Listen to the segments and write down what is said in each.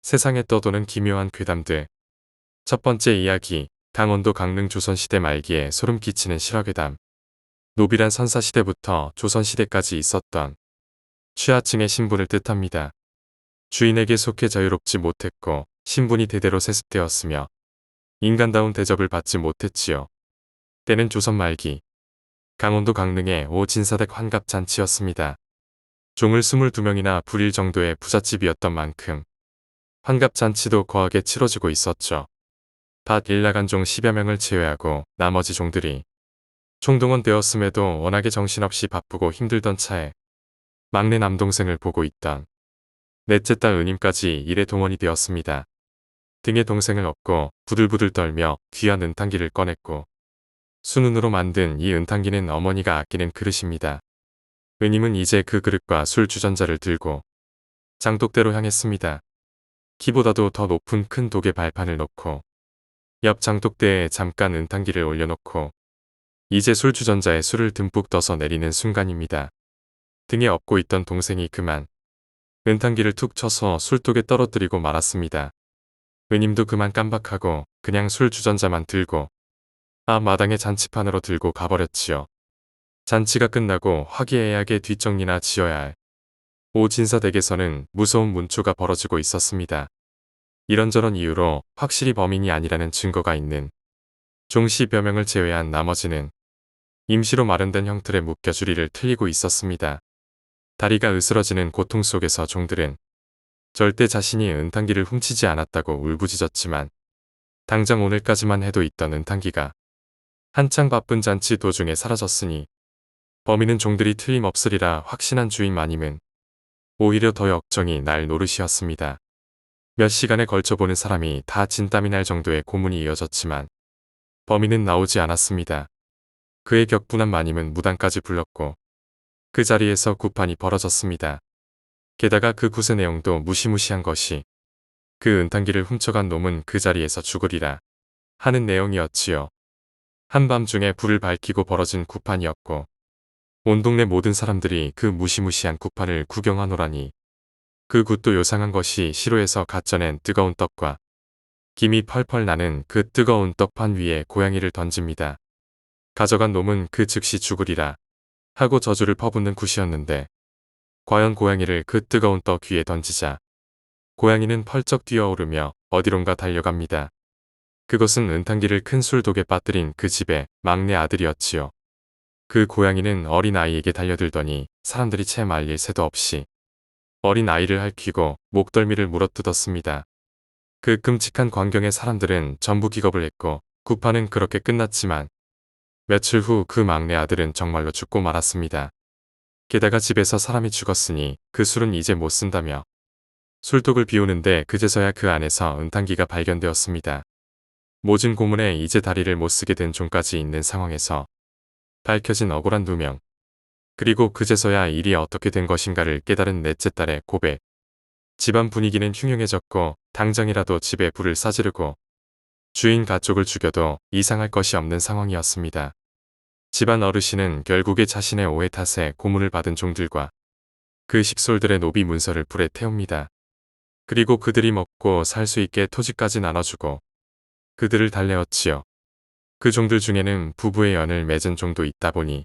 세상에 떠도는 기묘한 괴담들. 첫 번째 이야기, 강원도 강릉 조선시대 말기에 소름 끼치는 실화괴담. 노비란 선사시대부터 조선시대까지 있었던 취하층의 신분을 뜻합니다. 주인에게 속해 자유롭지 못했고 신분이 대대로 세습되었으며 인간다운 대접을 받지 못했지요. 때는 조선 말기, 강원도 강릉의 오진사댁 환갑잔치였습니다. 종을 22명이나 부릴 정도의 부잣집이었던 만큼 환갑잔치도 거하게 치러지고 있었죠. 밭 일나간 종 10여 명을 제외하고 나머지 종들이 총동원되었음에도 워낙에 정신없이 바쁘고 힘들던 차에 막내 남동생을 보고 있던 넷째 딸 은임까지 일에 동원이 되었습니다. 등에 동생을 업고 부들부들 떨며 귀한 은탕기를 꺼냈고 순운으로 만든 이 은탕기는 어머니가 아끼는 그릇입니다. 은임은 이제 그 그릇과 술 주전자를 들고 장독대로 향했습니다. 키보다도 더 높은 큰 독의 발판을 놓고 옆 장독대에 잠깐 은탕기를 올려놓고 이제 술 주전자에 술을 듬뿍 떠서 내리는 순간입니다. 등에 업고 있던 동생이 그만 은탕기를 툭 쳐서 술독에 떨어뜨리고 말았습니다. 은임도 그만 깜박하고 그냥 술 주전자만 들고 마당의 잔치판으로 들고 가버렸지요. 잔치가 끝나고 화기애애하게 뒷정리나 지어야 할 오진사댁에서는 무서운 문초가 벌어지고 있었습니다. 이런저런 이유로 확실히 범인이 아니라는 증거가 있는 종 10여 명을 제외한 나머지는 임시로 마련된 형틀에 묶여 주리를 틀리고 있었습니다. 다리가 으스러지는 고통 속에서 종들은 절대 자신이 은탕기를 훔치지 않았다고 울부짖었지만 당장 오늘까지만 해도 있던 은탕기가 한창 바쁜 잔치 도중에 사라졌으니 범인은 종들이 틀림없으리라 확신한 주인마님은 오히려 더 역정이 날 노릇이었습니다. 몇 시간에 걸쳐 보는 사람이 다 진땀이 날 정도의 고문이 이어졌지만 범인은 나오지 않았습니다. 그의 격분한 마님은 무당까지 불렀고 그 자리에서 구판이 벌어졌습니다. 게다가 그 굿의 내용도 무시무시한 것이 그 은탕기를 훔쳐간 놈은 그 자리에서 죽으리라 하는 내용이었지요. 한밤중에 불을 밝히고 벌어진 구판이었고 온 동네 모든 사람들이 그 무시무시한 구판을 구경하노라니 그 굿도 요상한 것이 시로에서 갓져낸 뜨거운 떡과 김이 펄펄 나는 그 뜨거운 떡판 위에 고양이를 던집니다. 가져간 놈은 그 즉시 죽으리라 하고 저주를 퍼붓는 굿이었는데 과연 고양이를 그 뜨거운 떡 위에 던지자 고양이는 펄쩍 뛰어오르며 어디론가 달려갑니다. 그것은 은탕기를 큰 술독에 빠뜨린 그 집의 막내 아들이었지요. 그 고양이는 어린 아이에게 달려들더니 사람들이 채 말릴 새도 없이 어린 아이를 핥히고 목덜미를 물어뜯었습니다. 그 끔찍한 광경에 사람들은 전부 기겁을 했고 구판은 그렇게 끝났지만 며칠 후 그 막내 아들은 정말로 죽고 말았습니다. 게다가 집에서 사람이 죽었으니 그 술은 이제 못 쓴다며 술독을 비우는데 그제서야 그 안에서 은탕기가 발견되었습니다. 모진 고문에 이제 다리를 못 쓰게 된 종까지 있는 상황에서 밝혀진 억울한 누명, 그리고 그제서야 일이 어떻게 된 것인가를 깨달은 넷째 딸의 고백. 집안 분위기는 흉흉해졌고 당장이라도 집에 불을 싸지르고 주인 가족을 죽여도 이상할 것이 없는 상황이었습니다. 집안 어르신은 결국에 자신의 오해 탓에 고문을 받은 종들과 그 식솔들의 노비 문서를 불에 태웁니다. 그리고 그들이 먹고 살 수 있게 토지까지 나눠주고 그들을 달래었지요. 그 종들 중에는 부부의 연을 맺은 종도 있다 보니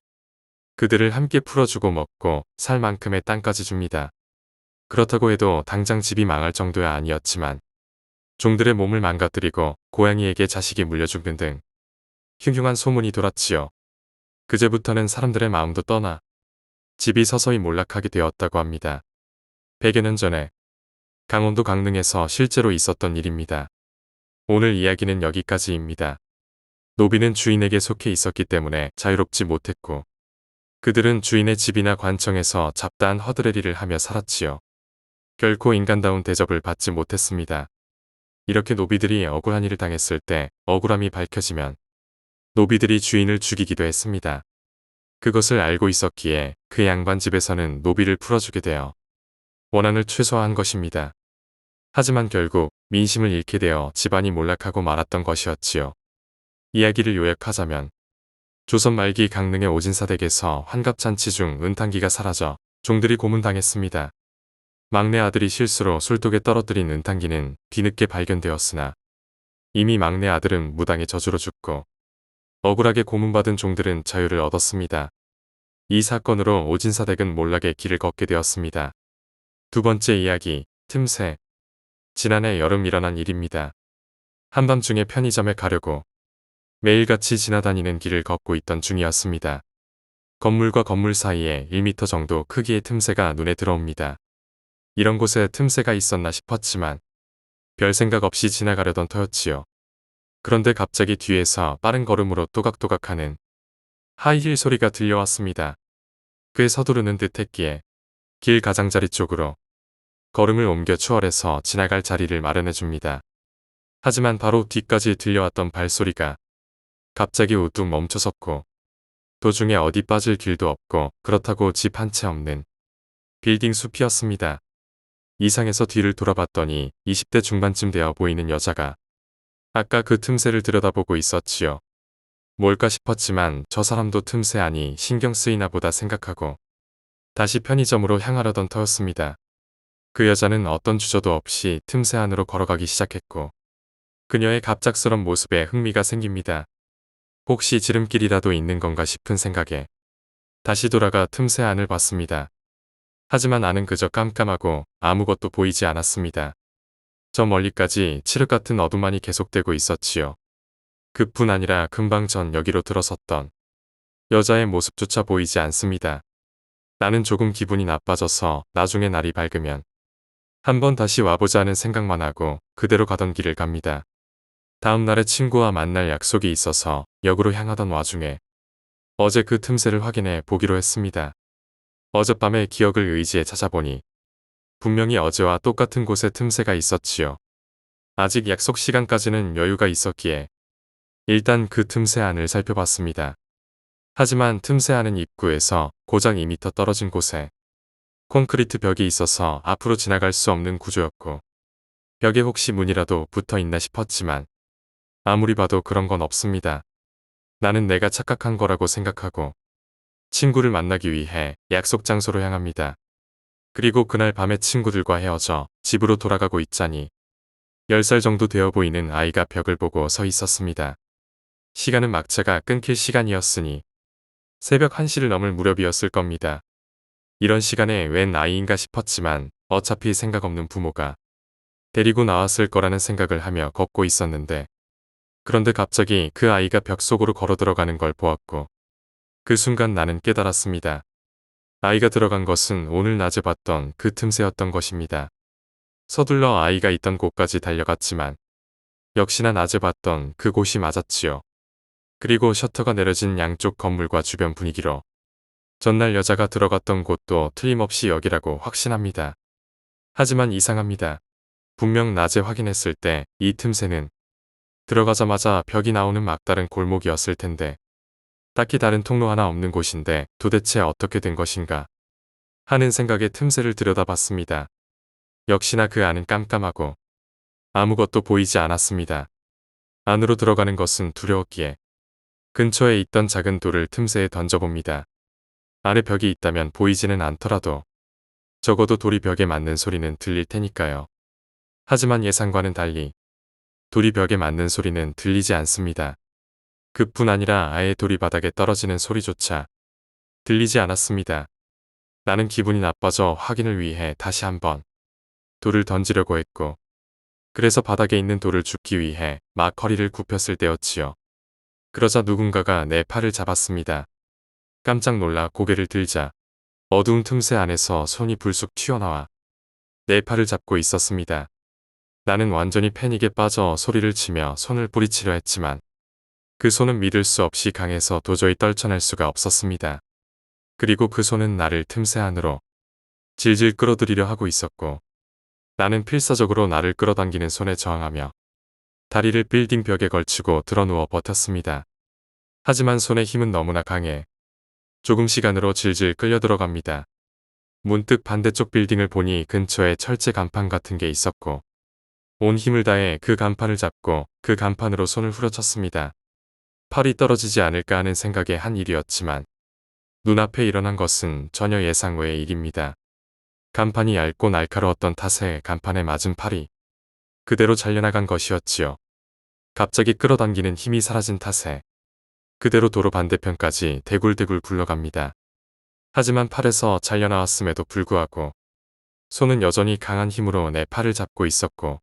그들을 함께 풀어주고 먹고 살 만큼의 땅까지 줍니다. 그렇다고 해도 당장 집이 망할 정도야 아니었지만 종들의 몸을 망가뜨리고 고양이에게 자식이 물려주는 등 흉흉한 소문이 돌았지요. 그제부터는 사람들의 마음도 떠나 집이 서서히 몰락하게 되었다고 합니다. 100여 년 전에 강원도 강릉에서 실제로 있었던 일입니다. 오늘 이야기는 여기까지입니다. 노비는 주인에게 속해 있었기 때문에 자유롭지 못했고 그들은 주인의 집이나 관청에서 잡다한 허드레리를 하며 살았지요. 결코 인간다운 대접을 받지 못했습니다. 이렇게 노비들이 억울한 일을 당했을 때 억울함이 밝혀지면 노비들이 주인을 죽이기도 했습니다. 그것을 알고 있었기에 그 양반 집에서는 노비를 풀어주게 되어 원한을 최소화한 것입니다. 하지만 결국 민심을 잃게 되어 집안이 몰락하고 말았던 것이었지요. 이야기를 요약하자면 조선 말기 강릉의 오진사댁에서 환갑잔치 중 은탕기가 사라져 종들이 고문당했습니다. 막내 아들이 실수로 술독에 떨어뜨린 은탄기는 뒤늦게 발견되었으나 이미 막내 아들은 무당의 저주로 죽고 억울하게 고문받은 종들은 자유를 얻었습니다. 이 사건으로 오진사댁은 몰락의 길을 걷게 되었습니다. 두 번째 이야기, 틈새. 지난해 여름 일어난 일입니다. 한밤중에 편의점에 가려고 매일같이 지나다니는 길을 걷고 있던 중이었습니다. 건물과 건물 사이에 1m 정도 크기의 틈새가 눈에 들어옵니다. 이런 곳에 틈새가 있었나 싶었지만 별 생각 없이 지나가려던 터였지요. 그런데 갑자기 뒤에서 빠른 걸음으로 또각또각하는 하이힐 소리가 들려왔습니다. 꽤 서두르는 듯 했기에 길 가장자리 쪽으로 걸음을 옮겨 추월해서 지나갈 자리를 마련해줍니다. 하지만 바로 뒤까지 들려왔던 발소리가 갑자기 우뚝 멈춰섰고 도중에 어디 빠질 길도 없고 그렇다고 집 한 채 없는 빌딩 숲이었습니다. 이상해서 뒤를 돌아봤더니 20대 중반쯤 되어 보이는 여자가 아까 그 틈새를 들여다보고 있었지요. 뭘까 싶었지만 저 사람도 틈새 아니 신경 쓰이나 보다 생각하고 다시 편의점으로 향하려던 터였습니다. 그 여자는 어떤 주저도 없이 틈새 안으로 걸어가기 시작했고 그녀의 갑작스런 모습에 흥미가 생깁니다. 혹시 지름길이라도 있는 건가 싶은 생각에 다시 돌아가 틈새 안을 봤습니다. 하지만 안은 그저 깜깜하고 아무것도 보이지 않았습니다. 저 멀리까지 칠흑 같은 어둠만이 계속되고 있었지요. 그뿐 아니라 금방 전 여기로 들어섰던 여자의 모습조차 보이지 않습니다. 나는 조금 기분이 나빠져서 나중에 날이 밝으면 한번 다시 와보자 는 생각만 하고 그대로 가던 길을 갑니다. 다음 날에 친구와 만날 약속이 있어서 역으로 향하던 와중에 어제 그 틈새를 확인해 보기로 했습니다. 어젯밤에 기억을 의지해 찾아보니 분명히 어제와 똑같은 곳에 틈새가 있었지요. 아직 약속 시간까지는 여유가 있었기에 일단 그 틈새 안을 살펴봤습니다. 하지만 틈새 안은 입구에서 고작 2m 떨어진 곳에 콘크리트 벽이 있어서 앞으로 지나갈 수 없는 구조였고 벽에 혹시 문이라도 붙어 있나 싶었지만 아무리 봐도 그런 건 없습니다. 나는 내가 착각한 거라고 생각하고 친구를 만나기 위해 약속 장소로 향합니다. 그리고 그날 밤에 친구들과 헤어져 집으로 돌아가고 있자니 10살 정도 되어 보이는 아이가 벽을 보고 서 있었습니다. 시간은 막차가 끊길 시간이었으니 새벽 1시를 넘을 무렵이었을 겁니다. 이런 시간에 웬 아이인가 싶었지만 어차피 생각 없는 부모가 데리고 나왔을 거라는 생각을 하며 걷고 있었는데 그런데 갑자기 그 아이가 벽 속으로 걸어 들어가는 걸 보았고 그 순간 나는 깨달았습니다. 아이가 들어간 것은 오늘 낮에 봤던 그 틈새였던 것입니다. 서둘러 아이가 있던 곳까지 달려갔지만 역시나 낮에 봤던 그곳이 맞았지요. 그리고 셔터가 내려진 양쪽 건물과 주변 분위기로 전날 여자가 들어갔던 곳도 틀림없이 여기라고 확신합니다. 하지만 이상합니다. 분명 낮에 확인했을 때 이 틈새는 들어가자마자 벽이 나오는 막다른 골목이었을 텐데 딱히 다른 통로 하나 없는 곳인데 도대체 어떻게 된 것인가 하는 생각에 틈새를 들여다봤습니다. 역시나 그 안은 깜깜하고 아무것도 보이지 않았습니다. 안으로 들어가는 것은 두려웠기에 근처에 있던 작은 돌을 틈새에 던져봅니다. 안에 벽이 있다면 보이지는 않더라도 적어도 돌이 벽에 맞는 소리는 들릴 테니까요. 하지만 예상과는 달리 돌이 벽에 맞는 소리는 들리지 않습니다. 그뿐 아니라 아예 돌이 바닥에 떨어지는 소리조차 들리지 않았습니다. 나는 기분이 나빠져 확인을 위해 다시 한번 돌을 던지려고 했고 그래서 바닥에 있는 돌을 줍기 위해 막 허리를 굽혔을 때였지요. 그러자 누군가가 내 팔을 잡았습니다. 깜짝 놀라 고개를 들자 어두운 틈새 안에서 손이 불쑥 튀어나와 내 팔을 잡고 있었습니다. 나는 완전히 패닉에 빠져 소리를 치며 손을 뿌리치려 했지만 그 손은 믿을 수 없이 강해서 도저히 떨쳐낼 수가 없었습니다. 그리고 그 손은 나를 틈새 안으로 질질 끌어들이려 하고 있었고 나는 필사적으로 나를 끌어당기는 손에 저항하며 다리를 빌딩 벽에 걸치고 드러누워 버텼습니다. 하지만 손의 힘은 너무나 강해 조금 시간으로 질질 끌려 들어갑니다. 문득 반대쪽 빌딩을 보니 근처에 철제 간판 같은 게 있었고 온 힘을 다해 그 간판을 잡고 그 간판으로 손을 후려쳤습니다. 팔이 떨어지지 않을까 하는 생각에 한 일이었지만 눈앞에 일어난 것은 전혀 예상 외의 일입니다. 간판이 얇고 날카로웠던 탓에 간판에 맞은 팔이 그대로 잘려나간 것이었지요. 갑자기 끌어당기는 힘이 사라진 탓에 그대로 도로 반대편까지 대굴대굴 굴러갑니다. 하지만 팔에서 잘려나왔음에도 불구하고 손은 여전히 강한 힘으로 내 팔을 잡고 있었고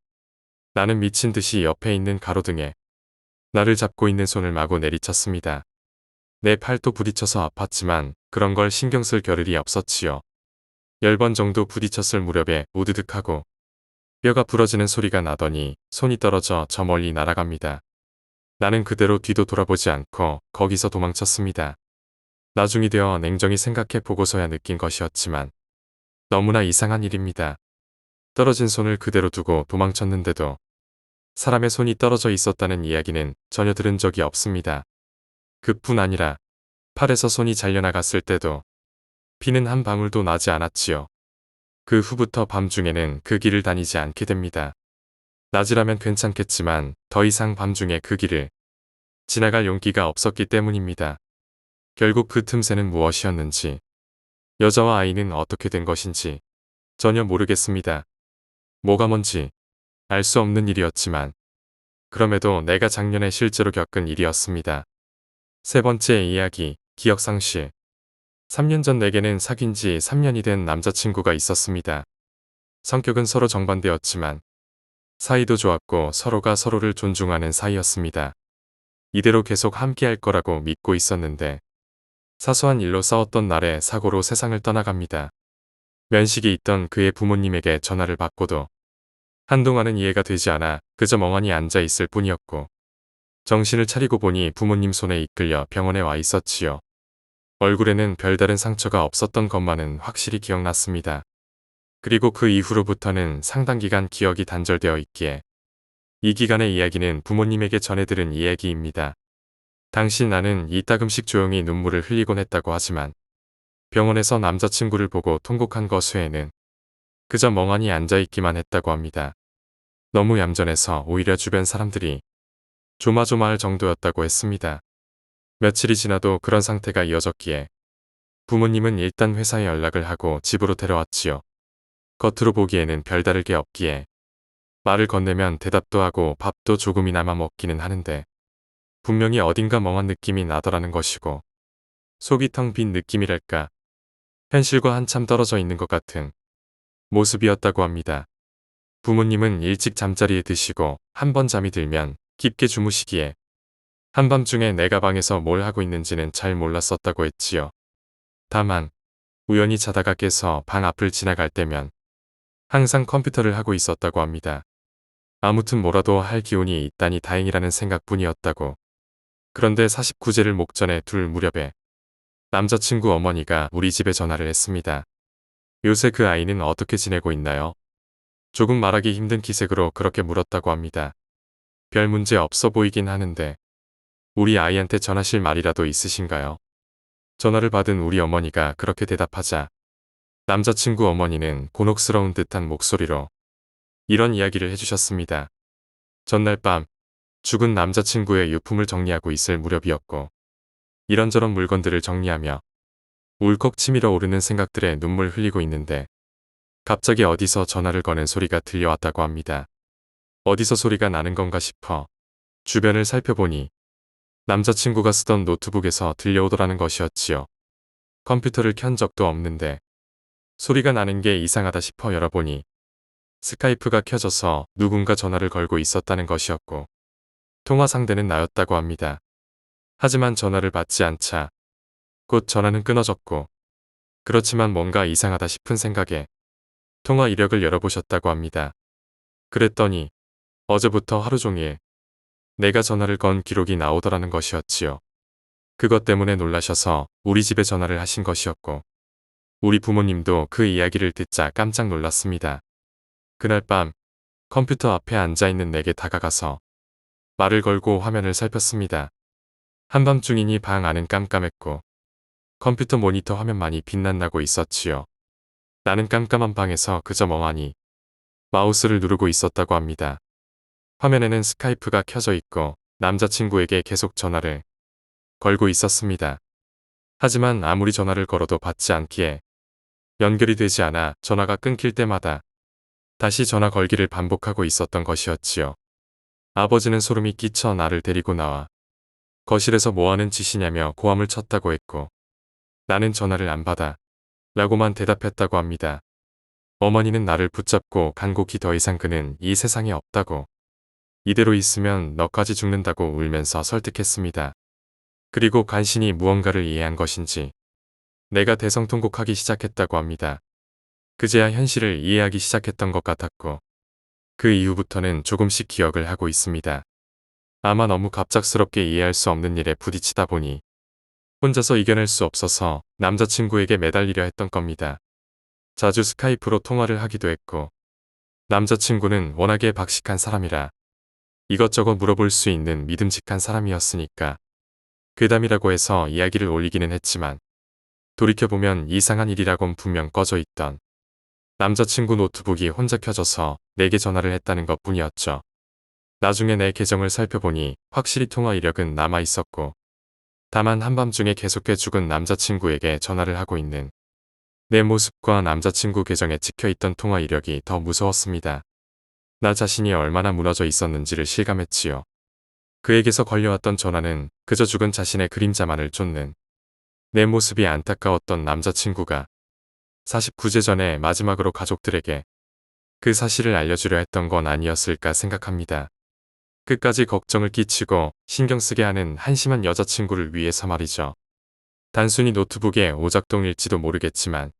나는 미친 듯이 옆에 있는 가로등에 나를 잡고 있는 손을 마구 내리쳤습니다. 내 팔도 부딪혀서 아팠지만 그런 걸 신경 쓸 겨를이 없었지요. 10번 정도 부딪혔을 무렵에 우드득하고 뼈가 부러지는 소리가 나더니 손이 떨어져 저 멀리 날아갑니다. 나는 그대로 뒤도 돌아보지 않고 거기서 도망쳤습니다. 나중이 되어 냉정히 생각해 보고서야 느낀 것이었지만 너무나 이상한 일입니다. 떨어진 손을 그대로 두고 도망쳤는데도 사람의 손이 떨어져 있었다는 이야기는 전혀 들은 적이 없습니다. 그뿐 아니라 팔에서 손이 잘려나갔을 때도 피는 한 방울도 나지 않았지요. 그 후부터 밤중에는 그 길을 다니지 않게 됩니다. 낮이라면 괜찮겠지만 더 이상 밤중에 그 길을 지나갈 용기가 없었기 때문입니다. 결국 그 틈새는 무엇이었는지, 여자와 아이는 어떻게 된 것인지 전혀 모르겠습니다. 뭐가 뭔지 알 수 없는 일이었지만 그럼에도 내가 작년에 실제로 겪은 일이었습니다. 세 번째 이야기, 기억상실. 3년 전 내게는 사귄 지 3년이 된 남자친구가 있었습니다. 성격은 서로 정반대였지만 사이도 좋았고 서로가 서로를 존중하는 사이였습니다. 이대로 계속 함께할 거라고 믿고 있었는데 사소한 일로 싸웠던 날에 사고로 세상을 떠나갑니다. 면식이 있던 그의 부모님에게 전화를 받고도 한동안은 이해가 되지 않아 그저 멍하니 앉아 있을 뿐이었고 정신을 차리고 보니 부모님 손에 이끌려 병원에 와 있었지요. 얼굴에는 별다른 상처가 없었던 것만은 확실히 기억났습니다. 그리고 그 이후로부터는 상당 기간 기억이 단절되어 있기에 이 기간의 이야기는 부모님에게 전해들은 이야기입니다. 당시 나는 이따금씩 조용히 눈물을 흘리곤 했다고 하지만 병원에서 남자친구를 보고 통곡한 것 외에는 그저 멍하니 앉아있기만 했다고 합니다. 너무 얌전해서 오히려 주변 사람들이 조마조마할 정도였다고 했습니다. 며칠이 지나도 그런 상태가 이어졌기에 부모님은 일단 회사에 연락을 하고 집으로 데려왔지요. 겉으로 보기에는 별다르게 없기에 말을 건네면 대답도 하고 밥도 조금이나마 먹기는 하는데 분명히 어딘가 멍한 느낌이 나더라는 것이고 속이 텅 빈 느낌이랄까 현실과 한참 떨어져 있는 것 같은 모습이었다고 합니다. 부모님은 일찍 잠자리에 드시고 한 번 잠이 들면 깊게 주무시기에 한밤중에 내가 방에서 뭘 하고 있는지는 잘 몰랐었다고 했지요. 다만 우연히 자다가 깨서 방 앞을 지나갈 때면 항상 컴퓨터를 하고 있었다고 합니다. 아무튼 뭐라도 할 기운이 있다니 다행이라는 생각뿐이었다고. 그런데 49제를 목전에 둘 무렵에 남자친구 어머니가 우리 집에 전화를 했습니다. 요새 그 아이는 어떻게 지내고 있나요? 조금 말하기 힘든 기색으로 그렇게 물었다고 합니다. 별 문제 없어 보이긴 하는데 우리 아이한테 전하실 말이라도 있으신가요? 전화를 받은 우리 어머니가 그렇게 대답하자 남자친구 어머니는 곤혹스러운 듯한 목소리로 이런 이야기를 해주셨습니다. 전날 밤 죽은 남자친구의 유품을 정리하고 있을 무렵이었고 이런저런 물건들을 정리하며 울컥 치밀어 오르는 생각들에 눈물 흘리고 있는데 갑자기 어디서 전화를 거는 소리가 들려왔다고 합니다. 어디서 소리가 나는 건가 싶어 주변을 살펴보니 남자친구가 쓰던 노트북에서 들려오더라는 것이었지요. 컴퓨터를 켠 적도 없는데 소리가 나는 게 이상하다 싶어 열어보니 스카이프가 켜져서 누군가 전화를 걸고 있었다는 것이었고 통화 상대는 나였다고 합니다. 하지만 전화를 받지 않자 곧 전화는 끊어졌고 그렇지만 뭔가 이상하다 싶은 생각에 통화 이력을 열어보셨다고 합니다. 그랬더니 어제부터 하루 종일 내가 전화를 건 기록이 나오더라는 것이었지요. 그것 때문에 놀라셔서 우리 집에 전화를 하신 것이었고 우리 부모님도 그 이야기를 듣자 깜짝 놀랐습니다. 그날 밤 컴퓨터 앞에 앉아있는 내게 다가가서 말을 걸고 화면을 살폈습니다. 한밤중이니 방 안은 깜깜했고 컴퓨터 모니터 화면만이 빛난나고 있었지요. 나는 깜깜한 방에서 그저 멍하니 마우스를 누르고 있었다고 합니다. 화면에는 스카이프가 켜져 있고 남자친구에게 계속 전화를 걸고 있었습니다. 하지만 아무리 전화를 걸어도 받지 않기에 연결이 되지 않아 전화가 끊길 때마다 다시 전화 걸기를 반복하고 있었던 것이었지요. 아버지는 소름이 끼쳐 나를 데리고 나와 거실에서 뭐하는 짓이냐며 고함을 쳤다고 했고 나는 전화를 안 받아 라고만 대답했다고 합니다. 어머니는 나를 붙잡고 간곡히 더 이상 그는 이 세상에 없다고 이대로 있으면 너까지 죽는다고 울면서 설득했습니다. 그리고 간신히 무언가를 이해한 것인지 내가 대성통곡하기 시작했다고 합니다. 그제야 현실을 이해하기 시작했던 것 같았고 그 이후부터는 조금씩 기억을 하고 있습니다. 아마 너무 갑작스럽게 이해할 수 없는 일에 부딪히다 보니 혼자서 이겨낼 수 없어서 남자친구에게 매달리려 했던 겁니다. 자주 스카이프로 통화를 하기도 했고 남자친구는 워낙에 박식한 사람이라 이것저것 물어볼 수 있는 믿음직한 사람이었으니까 괴담이라고 해서 이야기를 올리기는 했지만 돌이켜보면 이상한 일이라곤 분명 꺼져 있던 남자친구 노트북이 혼자 켜져서 내게 전화를 했다는 것 뿐이었죠. 나중에 내 계정을 살펴보니 확실히 통화 이력은 남아 있었고 다만 한밤중에 계속해 죽은 남자친구에게 전화를 하고 있는 내 모습과 남자친구 계정에 찍혀있던 통화 이력이 더 무서웠습니다. 나 자신이 얼마나 무너져 있었는지를 실감했지요. 그에게서 걸려왔던 전화는 그저 죽은 자신의 그림자만을 쫓는 내 모습이 안타까웠던 남자친구가 49제 전에 마지막으로 가족들에게 그 사실을 알려주려 했던 건 아니었을까 생각합니다. 끝까지 걱정을 끼치고 신경 쓰게 하는 한심한 여자친구를 위해서 말이죠. 단순히 노트북의 오작동일지도 모르겠지만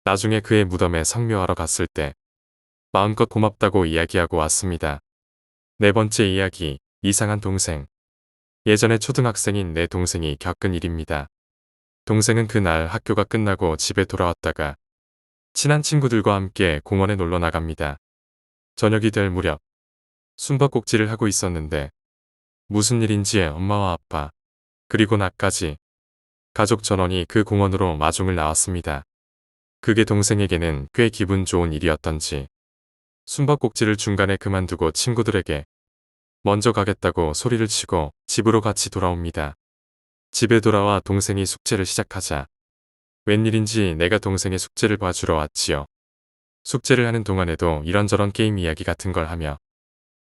나중에 그의 무덤에 성묘하러 갔을 때 마음껏 고맙다고 이야기하고 왔습니다. 네 번째 이야기, 이상한 동생. 예전에 초등학생인 내 동생이 겪은 일입니다. 동생은 그날 학교가 끝나고 집에 돌아왔다가 친한 친구들과 함께 공원에 놀러 나갑니다. 저녁이 될 무렵 숨바꼭질을 하고 있었는데 무슨 일인지 엄마와 아빠 그리고 나까지 가족 전원이 그 공원으로 마중을 나왔습니다. 그게 동생에게는 꽤 기분 좋은 일이었던지 숨바꼭질을 중간에 그만두고 친구들에게 먼저 가겠다고 소리를 치고 집으로 같이 돌아옵니다. 집에 돌아와 동생이 숙제를 시작하자 웬일인지 내가 동생의 숙제를 봐주러 왔지요. 숙제를 하는 동안에도 이런저런 게임 이야기 같은 걸 하며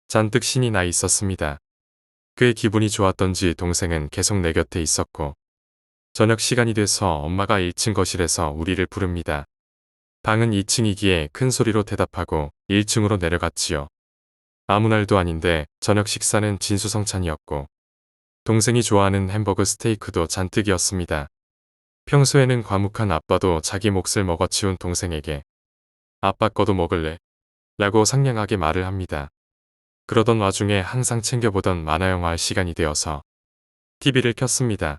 잔뜩 신이 나 있었습니다. 꽤 기분이 좋았던지 동생은 계속 내 곁에 있었고 저녁 시간이 돼서 엄마가 1층 거실에서 우리를 부릅니다. 방은 2층이기에 큰 소리로 대답하고 1층으로 내려갔지요. 아무 날도 아닌데 저녁 식사는 진수성찬이었고 동생이 좋아하는 햄버거 스테이크도 잔뜩이었습니다. 평소에는 과묵한 아빠도 자기 몫을 먹어치운 동생에게 아빠 거도 먹을래? 라고 상냥하게 말을 합니다. 그러던 와중에 항상 챙겨보던 만화영화 할 시간이 되어서 TV를 켰습니다.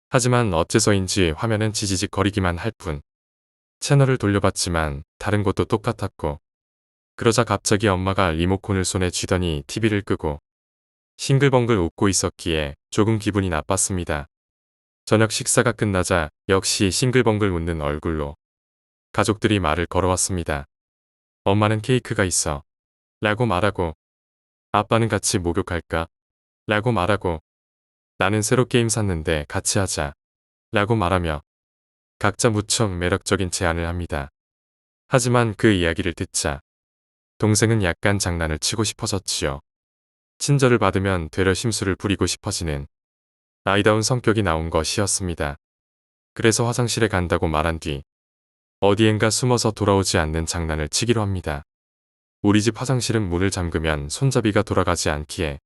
하지만 어째서인지 화면은 지지직 거리기만 할 뿐. 채널을 돌려봤지만 다른 곳도 똑같았고 그러자 갑자기 엄마가 리모컨을 손에 쥐더니 TV를 끄고 싱글벙글 웃고 있었기에 조금 기분이 나빴습니다. 저녁 식사가 끝나자 역시 싱글벙글 웃는 얼굴로 가족들이 말을 걸어왔습니다. 엄마는 케이크가 있어 라고 말하고 아빠는 같이 목욕할까? 라고 말하고 나는 새로 게임 샀는데 같이 하자 라고 말하며 각자 무척 매력적인 제안을 합니다. 하지만 그 이야기를 듣자 동생은 약간 장난을 치고 싶어졌지요. 친절을 받으면 되려 심술을 부리고 싶어지는 아이다운 성격이 나온 것이었습니다. 그래서 화장실에 간다고 말한 뒤 어디엔가 숨어서 돌아오지 않는 장난을 치기로 합니다. 우리 집 화장실은 문을 잠그면 손잡이가 돌아가지 않기에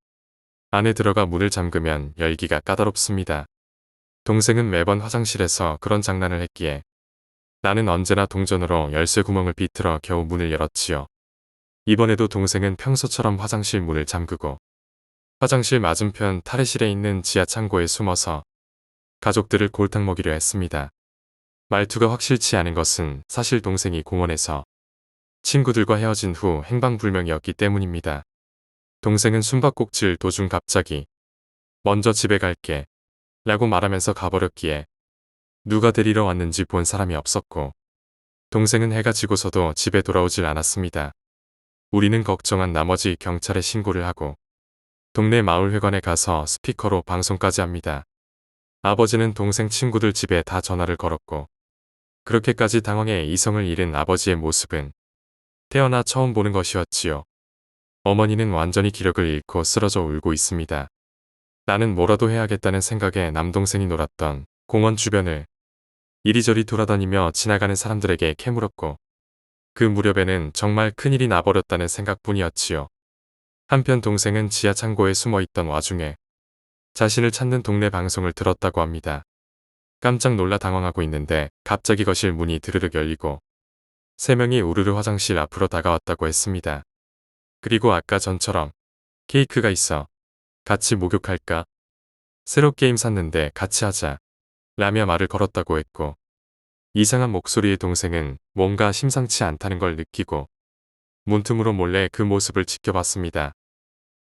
안에 들어가 문을 잠그면 열기가 까다롭습니다. 동생은 매번 화장실에서 그런 장난을 했기에 나는 언제나 동전으로 열쇠 구멍을 비틀어 겨우 문을 열었지요. 이번에도 동생은 평소처럼 화장실 문을 잠그고 화장실 맞은편 탈의실에 있는 지하 창고에 숨어서 가족들을 골탕 먹이려 했습니다. 말투가 확실치 않은 것은 사실 동생이 공원에서 친구들과 헤어진 후 행방불명이었기 때문입니다. 동생은 숨바꼭질 도중 갑자기 먼저 집에 갈게 라고 말하면서 가버렸기에 누가 데리러 왔는지 본 사람이 없었고 동생은 해가 지고서도 집에 돌아오질 않았습니다. 우리는 걱정한 나머지 경찰에 신고를 하고 동네 마을회관에 가서 스피커로 방송까지 합니다. 아버지는 동생 친구들 집에 다 전화를 걸었고 그렇게까지 당황해 이성을 잃은 아버지의 모습은 태어나 처음 보는 것이었지요. 어머니는 완전히 기력을 잃고 쓰러져 울고 있습니다. 나는 뭐라도 해야겠다는 생각에 남동생이 놀았던 공원 주변을 이리저리 돌아다니며 지나가는 사람들에게 캐물었고 그 무렵에는 정말 큰일이 나버렸다는 생각뿐이었지요. 한편 동생은 지하 창고에 숨어 있던 와중에 자신을 찾는 동네 방송을 들었다고 합니다. 깜짝 놀라 당황하고 있는데 갑자기 거실 문이 드르륵 열리고 세 명이 우르르 화장실 앞으로 다가왔다고 했습니다. 그리고 아까 전처럼 케이크가 있어. 같이 목욕할까? 새로 게임 샀는데 같이 하자. 라며 말을 걸었다고 했고 이상한 목소리의 동생은 뭔가 심상치 않다는 걸 느끼고 문틈으로 몰래 그 모습을 지켜봤습니다.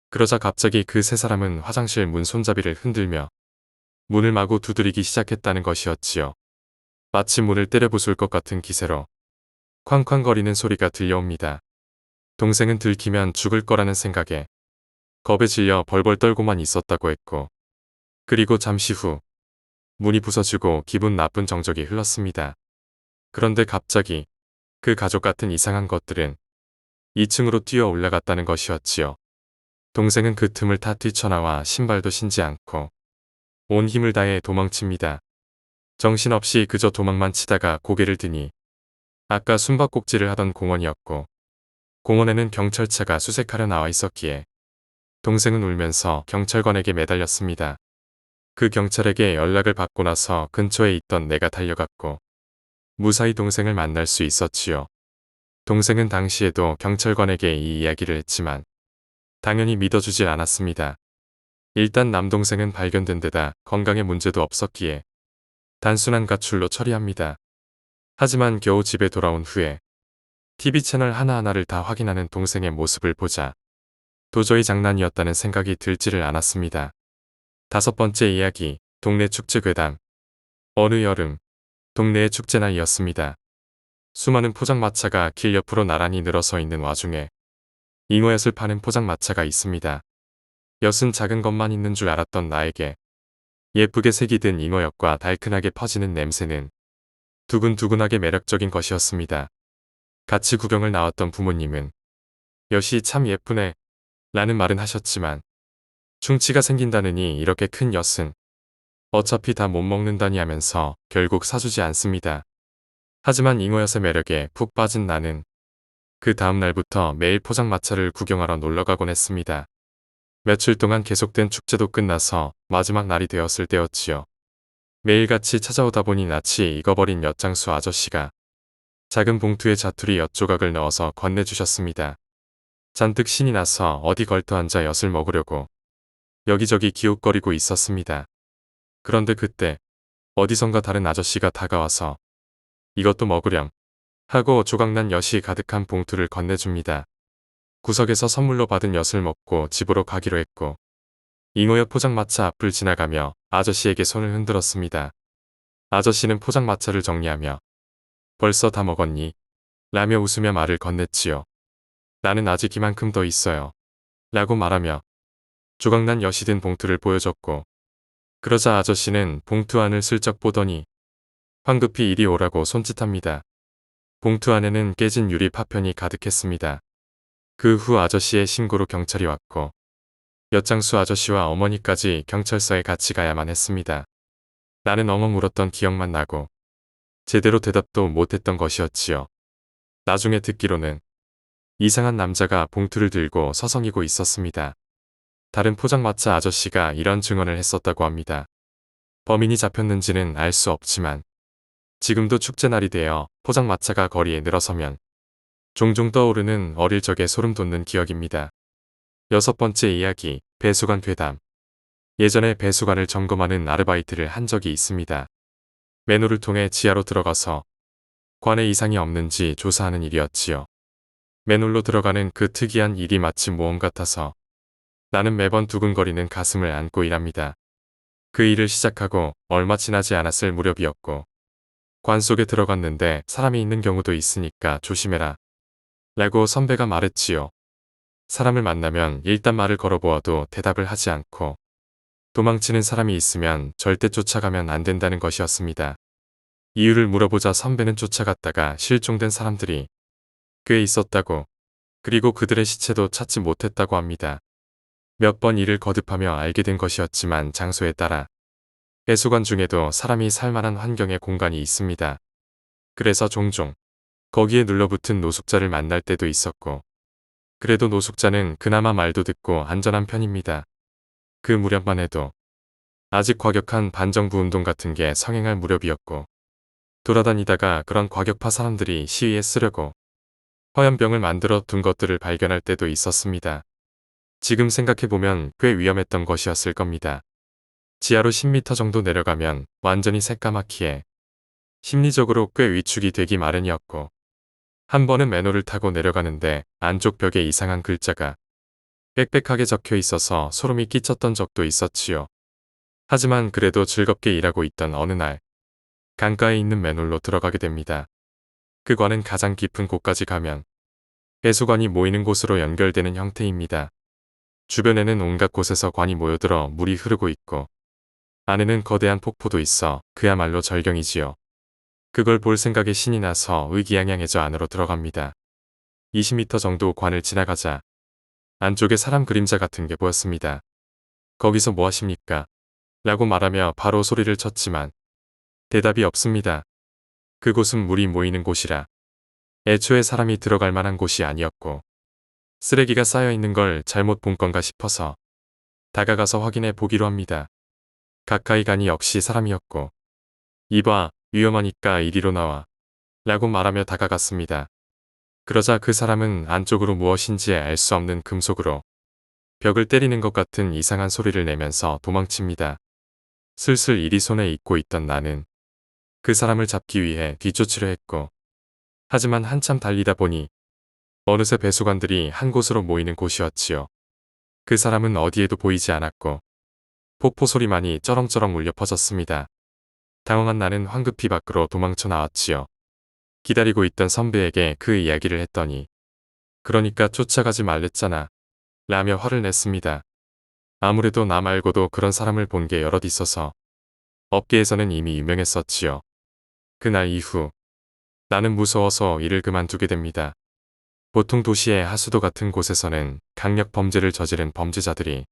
그러자 갑자기 그 세 사람은 화장실 문 손잡이를 흔들며 문을 마구 두드리기 시작했다는 것이었지요. 마치 문을 때려 부술 것 같은 기세로 쾅쾅거리는 소리가 들려옵니다. 동생은 들키면 죽을 거라는 생각에 겁에 질려 벌벌 떨고만 있었다고 했고 그리고 잠시 후 문이 부서지고 기분 나쁜 정적이 흘렀습니다. 그런데 갑자기 그 가족 같은 이상한 것들은 2층으로 뛰어 올라갔다는 것이었지요. 동생은 그 틈을 타 뛰쳐나와 신발도 신지 않고 온 힘을 다해 도망칩니다. 정신없이 그저 도망만 치다가 고개를 드니 아까 숨바꼭질을 하던 공원이었고 공원에는 경찰차가 수색하려 나와 있었기에 동생은 울면서 경찰관에게 매달렸습니다. 그 경찰에게 연락을 받고 나서 근처에 있던 내가 달려갔고 무사히 동생을 만날 수 있었지요. 동생은 당시에도 경찰관에게 이 이야기를 했지만 당연히 믿어주질 않았습니다. 일단 남동생은 발견된 데다 건강에 문제도 없었기에 단순한 가출로 처리합니다. 하지만 겨우 집에 돌아온 후에 TV 채널 하나하나를 다 확인하는 동생의 모습을 보자 도저히 장난이었다는 생각이 들지를 않았습니다. 5번째 이야기, 동네 축제 괴담. 어느 여름, 동네의 축제날이었습니다. 수많은 포장마차가 길 옆으로 나란히 늘어서 있는 와중에 잉어엿을 파는 포장마차가 있습니다. 엿은 작은 것만 있는 줄 알았던 나에게 예쁘게 색이 든 잉어엿과 달큰하게 퍼지는 냄새는 두근두근하게 매력적인 것이었습니다. 같이 구경을 나왔던 부모님은 엿이 참 예쁘네 라는 말은 하셨지만 충치가 생긴다느니 이렇게 큰 엿은 어차피 다 못 먹는다니 하면서 결국 사주지 않습니다. 하지만 잉어엿의 매력에 푹 빠진 나는 그 다음 날부터 매일 포장마차를 구경하러 놀러가곤 했습니다. 며칠 동안 계속된 축제도 끝나서 마지막 날이 되었을 때였지요. 매일같이 찾아오다 보니 낯이 익어버린 엿장수 아저씨가 작은 봉투에 자투리 엿 조각을 넣어서 건네주셨습니다. 잔뜩 신이 나서 어디 걸터 앉아 엿을 먹으려고 여기저기 기웃거리고 있었습니다. 그런데 그때 어디선가 다른 아저씨가 다가와서 이것도 먹으렴 하고 조각난 엿이 가득한 봉투를 건네줍니다. 구석에서 선물로 받은 엿을 먹고 집으로 가기로 했고 잉어엿 포장마차 앞을 지나가며 아저씨에게 손을 흔들었습니다. 아저씨는 포장마차를 정리하며 벌써 다 먹었니? 라며 웃으며 말을 건넸지요. 나는 아직 이만큼 더 있어요. 라고 말하며 조각난 엿이 든 봉투를 보여줬고 그러자 아저씨는 봉투 안을 슬쩍 보더니 황급히 이리 오라고 손짓합니다. 봉투 안에는 깨진 유리 파편이 가득했습니다. 그 후 아저씨의 신고로 경찰이 왔고 엿장수 아저씨와 어머니까지 경찰서에 같이 가야만 했습니다. 나는 엉엉 울었던 기억만 나고 제대로 대답도 못했던 것이었지요. 나중에 듣기로는 이상한 남자가 봉투를 들고 서성이고 있었습니다. 다른 포장마차 아저씨가 이런 증언을 했었다고 합니다. 범인이 잡혔는지는 알 수 없지만 지금도 축제날이 되어 포장마차가 거리에 늘어서면 종종 떠오르는 어릴 적의 소름 돋는 기억입니다. 6번째 이야기, 배수관 괴담. 예전에 배수관을 점검하는 아르바이트를 한 적이 있습니다. 맨홀을 통해 지하로 들어가서 관에 이상이 없는지 조사하는 일이었지요. 맨홀로 들어가는 그 특이한 일이 마치 모험 같아서 나는 매번 두근거리는 가슴을 안고 일합니다. 그 일을 시작하고 얼마 지나지 않았을 무렵이었고 관 속에 들어갔는데 사람이 있는 경우도 있으니까 조심해라 라고 선배가 말했지요. 사람을 만나면 일단 말을 걸어보아도 대답을 하지 않고 도망치는 사람이 있으면 절대 쫓아가면 안 된다는 것이었습니다. 이유를 물어보자 선배는 쫓아갔다가 실종된 사람들이 꽤 있었다고, 그리고 그들의 시체도 찾지 못했다고 합니다. 몇 번 일을 거듭하며 알게 된 것이었지만 장소에 따라 배수관 중에도 사람이 살만한 환경의 공간이 있습니다. 그래서 종종 거기에 눌러붙은 노숙자를 만날 때도 있었고, 그래도 노숙자는 그나마 말도 듣고 안전한 편입니다. 그 무렵만 해도 아직 과격한 반정부 운동 같은 게 성행할 무렵이었고, 돌아다니다가 그런 과격파 사람들이 시위에 쓰려고 화염병을 만들어 둔 것들을 발견할 때도 있었습니다. 지금 생각해보면 꽤 위험했던 것이었을 겁니다. 지하로 10m 정도 내려가면 완전히 새까맣기에 심리적으로 꽤 위축이 되기 마련이었고, 한 번은 맨홀을 타고 내려가는데 안쪽 벽에 이상한 글자가 빽빽하게 적혀 있어서 소름이 끼쳤던 적도 있었지요. 하지만 그래도 즐겁게 일하고 있던 어느 날, 강가에 있는 맨홀로 들어가게 됩니다. 그 관은 가장 깊은 곳까지 가면 배수관이 모이는 곳으로 연결되는 형태입니다. 주변에는 온갖 곳에서 관이 모여들어 물이 흐르고 있고, 안에는 거대한 폭포도 있어 그야말로 절경이지요. 그걸 볼 생각에 신이 나서 의기양양해져 안으로 들어갑니다. 20m 정도 관을 지나가자 안쪽에 사람 그림자 같은 게 보였습니다. 거기서 뭐 하십니까? 라고 말하며 바로 소리를 쳤지만 대답이 없습니다. 그곳은 물이 모이는 곳이라 애초에 사람이 들어갈 만한 곳이 아니었고, 쓰레기가 쌓여 있는 걸 잘못 본 건가 싶어서 다가가서 확인해 보기로 합니다. 가까이 가니 역시 사람이었고, 이봐, 위험하니까 이리로 나와 라고 말하며 다가갔습니다. 그러자 그 사람은 안쪽으로 무엇인지 알 수 없는 금속으로 벽을 때리는 것 같은 이상한 소리를 내면서 도망칩니다. 슬슬 일이 손에 익고 있던 나는 그 사람을 잡기 위해 뒤쫓으려 했고, 하지만 한참 달리다 보니 어느새 배수관들이 한 곳으로 모이는 곳이었지요. 그 사람은 어디에도 보이지 않았고 폭포 소리만이 쩌렁쩌렁 울려 퍼졌습니다. 당황한 나는 황급히 밖으로 도망쳐 나왔지요. 기다리고 있던 선배에게 그 이야기를 했더니 그러니까 쫓아가지 말랬잖아 라며 화를 냈습니다. 아무래도 나 말고도 그런 사람을 본 게 여럿 있어서 업계에서는 이미 유명했었지요. 그날 이후 나는 무서워서 일을 그만두게 됩니다. 보통 도시의 하수도 같은 곳에서는 강력 범죄를 저지른 범죄자들이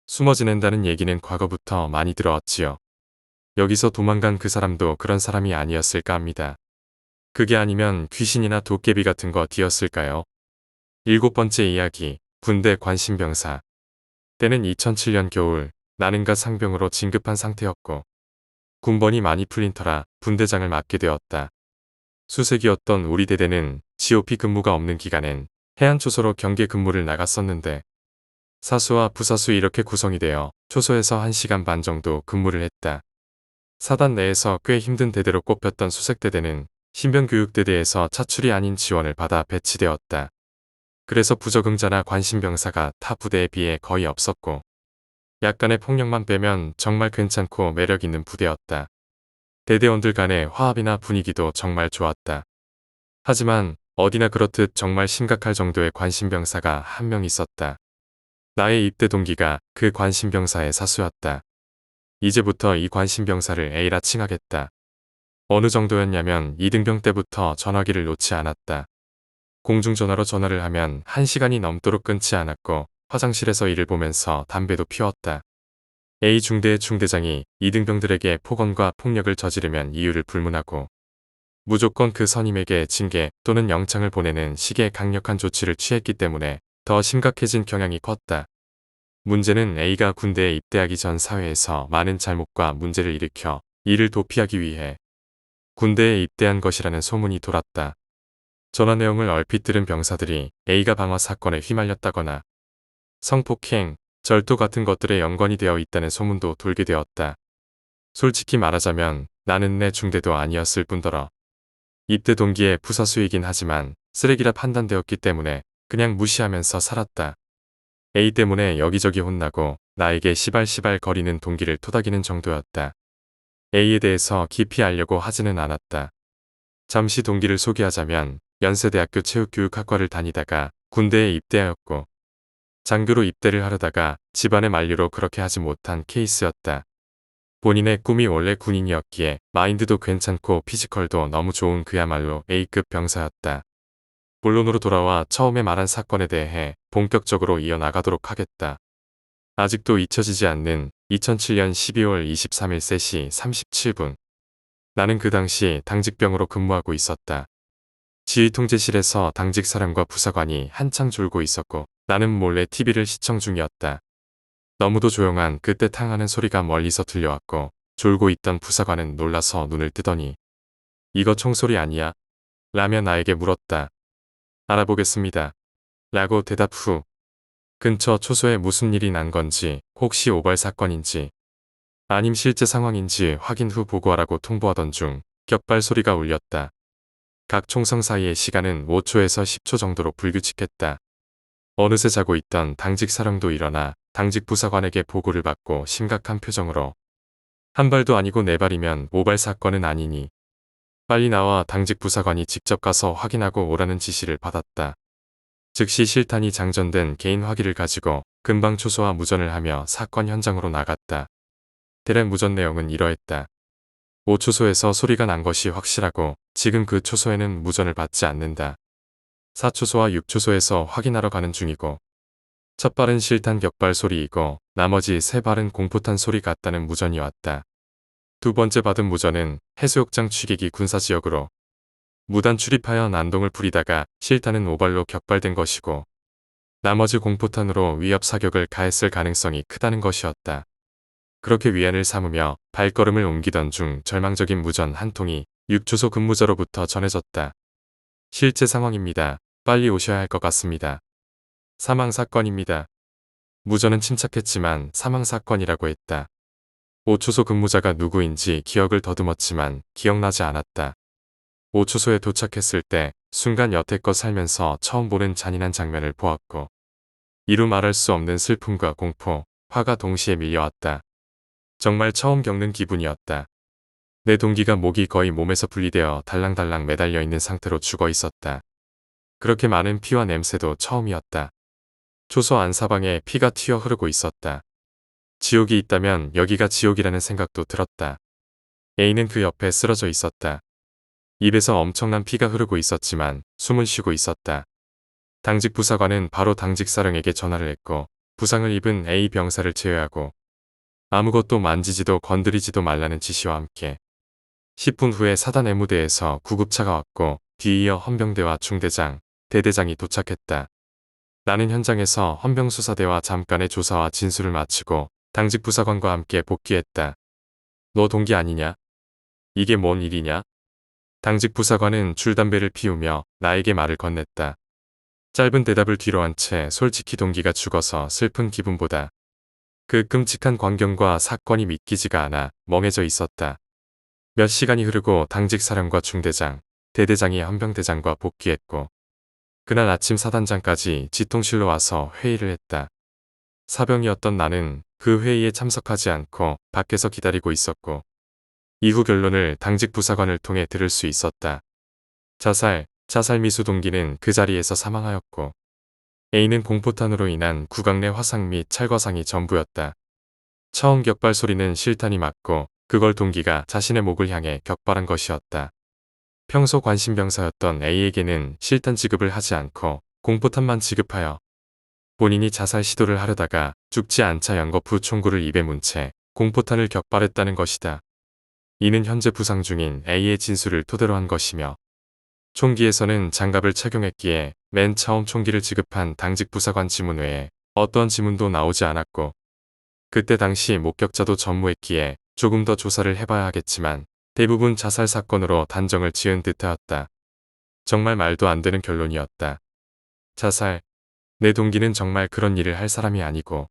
숨어 지낸다는 얘기는 과거부터 많이 들어왔지요. 여기서 도망간 그 사람도 그런 사람이 아니었을까 합니다. 그게 아니면 귀신이나 도깨비 같은 거 뒤였을까요? 7번째 이야기, 군대 관심병사. 때는 2007년 겨울, 나는 가 상병으로 진급한 상태였고 군번이 많이 풀린 터라 분대장을 맡게 되었다. 수색이었던 우리 대대는 GOP 근무가 없는 기간엔 해안초소로 경계 근무를 나갔었는데, 사수와 부사수 이렇게 구성이 되어 초소에서 1시간 반 정도 근무를 했다. 사단 내에서 꽤 힘든 대대로 꼽혔던 수색대대는 신병교육대대에서 차출이 아닌 지원을 받아 배치되었다. 그래서 부적응자나 관심병사가 타 부대에 비해 거의 없었고, 약간의 폭력만 빼면 정말 괜찮고 매력 있는 부대였다. 대대원들 간의 화합이나 분위기도 정말 좋았다. 하지만 어디나 그렇듯 정말 심각할 정도의 관심병사가 한 명 있었다. 나의 입대 동기가 그 관심병사의 사수였다. 이제부터 이 관심병사를 A라 칭하겠다. 어느 정도였냐면 2등병 때부터 전화기를 놓지 않았다. 공중전화로 전화를 하면 1시간이 넘도록 끊지 않았고 화장실에서 일을 보면서 담배도 피웠다. A 중대의 중대장이 2등병들에게 폭언과 폭력을 저지르면 이유를 불문하고 무조건 그 선임에게 징계 또는 영창을 보내는 식의 강력한 조치를 취했기 때문에 더 심각해진 경향이 컸다. 문제는 A가 군대에 입대하기 전 사회에서 많은 잘못과 문제를 일으켜 이를 도피하기 위해 군대에 입대한 것이라는 소문이 돌았다. 전화 내용을 얼핏 들은 병사들이 A가 방화 사건에 휘말렸다거나 성폭행, 절도 같은 것들에 연관이 되어 있다는 소문도 돌게 되었다. 솔직히 말하자면 나는 내 중대도 아니었을 뿐더러 입대 동기의 부사수이긴 하지만 쓰레기라 판단되었기 때문에 그냥 무시하면서 살았다. A 때문에 여기저기 혼나고 나에게 시발시발 거리는 동기를 토닥이는 정도였다. A에 대해서 깊이 알려고 하지는 않았다. 잠시 동기를 소개하자면 연세대학교 체육교육학과를 다니다가 군대에 입대하였고 장교로 입대를 하려다가 집안의 만류로 그렇게 하지 못한 케이스였다. 본인의 꿈이 원래 군인이었기에 마인드도 괜찮고 피지컬도 너무 좋은 그야말로 A급 병사였다. 본론으로 돌아와 처음에 말한 사건에 대해 본격적으로 이어나가도록 하겠다. 아직도 잊혀지지 않는 2007년 12월 23일 3시 37분. 나는 그 당시 당직병으로 근무하고 있었다. 지휘통제실에서 당직 사령과 부사관이 한창 졸고 있었고 나는 몰래 TV를 시청 중이었다. 너무도 조용한 그때 탕하는 소리가 멀리서 들려왔고 졸고 있던 부사관은 놀라서 눈을 뜨더니 이거 총소리 아니야? 라며 나에게 물었다. 알아보겠습니다. 라고 대답 후 근처 초소에 무슨 일이 난 건지 혹시 오발 사건인지 아님 실제 상황인지 확인 후 보고하라고 통보하던 중 격발 소리가 울렸다. 각 총성 사이의 시간은 5초에서 10초 정도로 불규칙했다. 어느새 자고 있던 당직 사령도 일어나 당직 부사관에게 보고를 받고 심각한 표정으로 한 발도 아니고 네 발이면 오발 사건은 아니니 빨리 나와 당직 부사관이 직접 가서 확인하고 오라는 지시를 받았다. 즉시 실탄이 장전된 개인 화기를 가지고 금방 초소와 무전을 하며 사건 현장으로 나갔다. 대략 무전 내용은 이러했다. 5초소에서 소리가 난 것이 확실하고 지금 그 초소에는 무전을 받지 않는다. 4초소와 6초소에서 확인하러 가는 중이고 첫 발은 실탄 격발 소리이고 나머지 3발은 공포탄 소리 같다는 무전이 왔다. 두 번째 받은 무전은 해수욕장 취객이 군사지역으로 무단 출입하여 난동을 부리다가 실탄은 오발로 격발된 것이고 나머지 공포탄으로 위협 사격을 가했을 가능성이 크다는 것이었다. 그렇게 위안을 삼으며 발걸음을 옮기던 중 절망적인 무전 한 통이 6초소 근무자로부터 전해졌다. 실제 상황입니다. 빨리 오셔야 할 것 같습니다. 사망사건입니다. 무전은 침착했지만 사망사건이라고 했다. 5초소 근무자가 누구인지 기억을 더듬었지만 기억나지 않았다. 5초소에 도착했을 때 순간 여태껏 살면서 처음 보는 잔인한 장면을 보았고 이루 말할 수 없는 슬픔과 공포, 화가 동시에 밀려왔다. 정말 처음 겪는 기분이었다. 내 동기가 목이 거의 몸에서 분리되어 달랑달랑 매달려 있는 상태로 죽어 있었다. 그렇게 많은 피와 냄새도 처음이었다. 초소 안사방에 피가 튀어 흐르고 있었다. 지옥이 있다면 여기가 지옥이라는 생각도 들었다. A는 그 옆에 쓰러져 있었다. 입에서 엄청난 피가 흐르고 있었지만 숨을 쉬고 있었다. 당직 부사관은 바로 당직 사령에게 전화를 했고 부상을 입은 A 병사를 제외하고 아무것도 만지지도 건드리지도 말라는 지시와 함께 10분 후에 사단 애무대에서 구급차가 왔고 뒤이어 헌병대와 중대장, 대대장이 도착했다. 나는 현장에서 헌병수사대와 잠깐의 조사와 진술을 마치고 당직 부사관과 함께 복귀했다. 너 동기 아니냐? 이게 뭔 일이냐? 당직 부사관은 줄담배를 피우며 나에게 말을 건넸다. 짧은 대답을 뒤로 한 채 솔직히 동기가 죽어서 슬픈 기분보다 그 끔찍한 광경과 사건이 믿기지가 않아 멍해져 있었다. 몇 시간이 흐르고 당직 사령과 중대장, 대대장이 헌병대장과 복귀했고 그날 아침 사단장까지 지통실로 와서 회의를 했다. 사병이었던 나는 그 회의에 참석하지 않고 밖에서 기다리고 있었고 이후 결론을 당직 부사관을 통해 들을 수 있었다. 자살 미수 동기는 그 자리에서 사망하였고 A는 공포탄으로 인한 구강 내 화상 및 찰과상이 전부였다. 처음 격발 소리는 실탄이 맞고 그걸 동기가 자신의 목을 향해 격발한 것이었다. 평소 관심병사였던 A에게는 실탄 지급을 하지 않고 공포탄만 지급하여 본인이 자살 시도를 하려다가 죽지 않자 연거푸 총구를 입에 문 채 공포탄을 격발했다는 것이다. 이는 현재 부상 중인 A의 진술을 토대로 한 것이며 총기에서는 장갑을 착용했기에 맨 처음 총기를 지급한 당직 부사관 지문 외에 어떤 지문도 나오지 않았고 그때 당시 목격자도 전무했기에 조금 더 조사를 해봐야 하겠지만 대부분 자살 사건으로 단정을 지은 듯하였다. 정말 말도 안 되는 결론이었다. 자살. 내 동기는 정말 그런 일을 할 사람이 아니고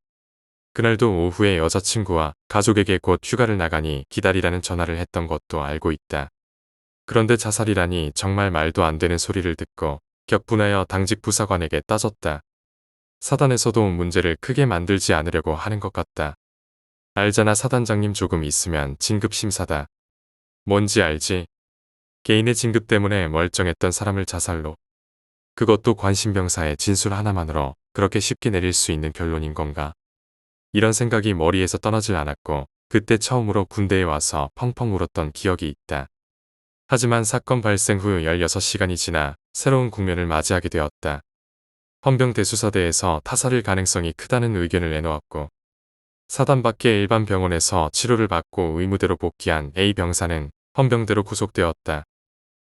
그날도 오후에 여자친구와 가족에게 곧 휴가를 나가니 기다리라는 전화를 했던 것도 알고 있다. 그런데 자살이라니 정말 말도 안 되는 소리를 듣고 격분하여 당직 부사관에게 따졌다. 사단에서도 문제를 크게 만들지 않으려고 하는 것 같다. 알잖아 사단장님 조금 있으면 진급심사다. 뭔지 알지? 개인의 진급 때문에 멀쩡했던 사람을 자살로. 그것도 관심병사의 진술 하나만으로 그렇게 쉽게 내릴 수 있는 결론인 건가? 이런 생각이 머리에서 떠나질 않았고 그때 처음으로 군대에 와서 펑펑 울었던 기억이 있다. 하지만 사건 발생 후 16시간이 지나 새로운 국면을 맞이하게 되었다. 헌병대수사대에서 타살일 가능성이 크다는 의견을 내놓았고 사단 밖의 일반 병원에서 치료를 받고 의무대로 복귀한 A 병사는 헌병대로 구속되었다.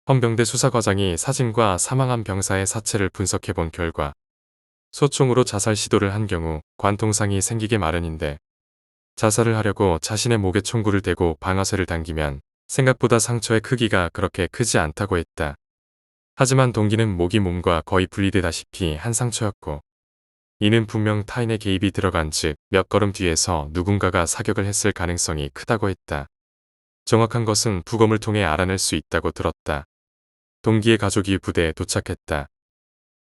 헌병대 수사과장이 사진과 사망한 병사의 사체를 분석해본 결과 소총으로 자살 시도를 한 경우 관통상이 생기게 마련인데 자살을 하려고 자신의 목에 총구를 대고 방아쇠를 당기면 생각보다 상처의 크기가 그렇게 크지 않다고 했다. 하지만 동기는 목이 몸과 거의 분리되다시피 한 상처였고 이는 분명 타인의 개입이 들어간 즉 몇 걸음 뒤에서 누군가가 사격을 했을 가능성이 크다고 했다. 정확한 것은 부검을 통해 알아낼 수 있다고 들었다. 동기의 가족이 부대에 도착했다.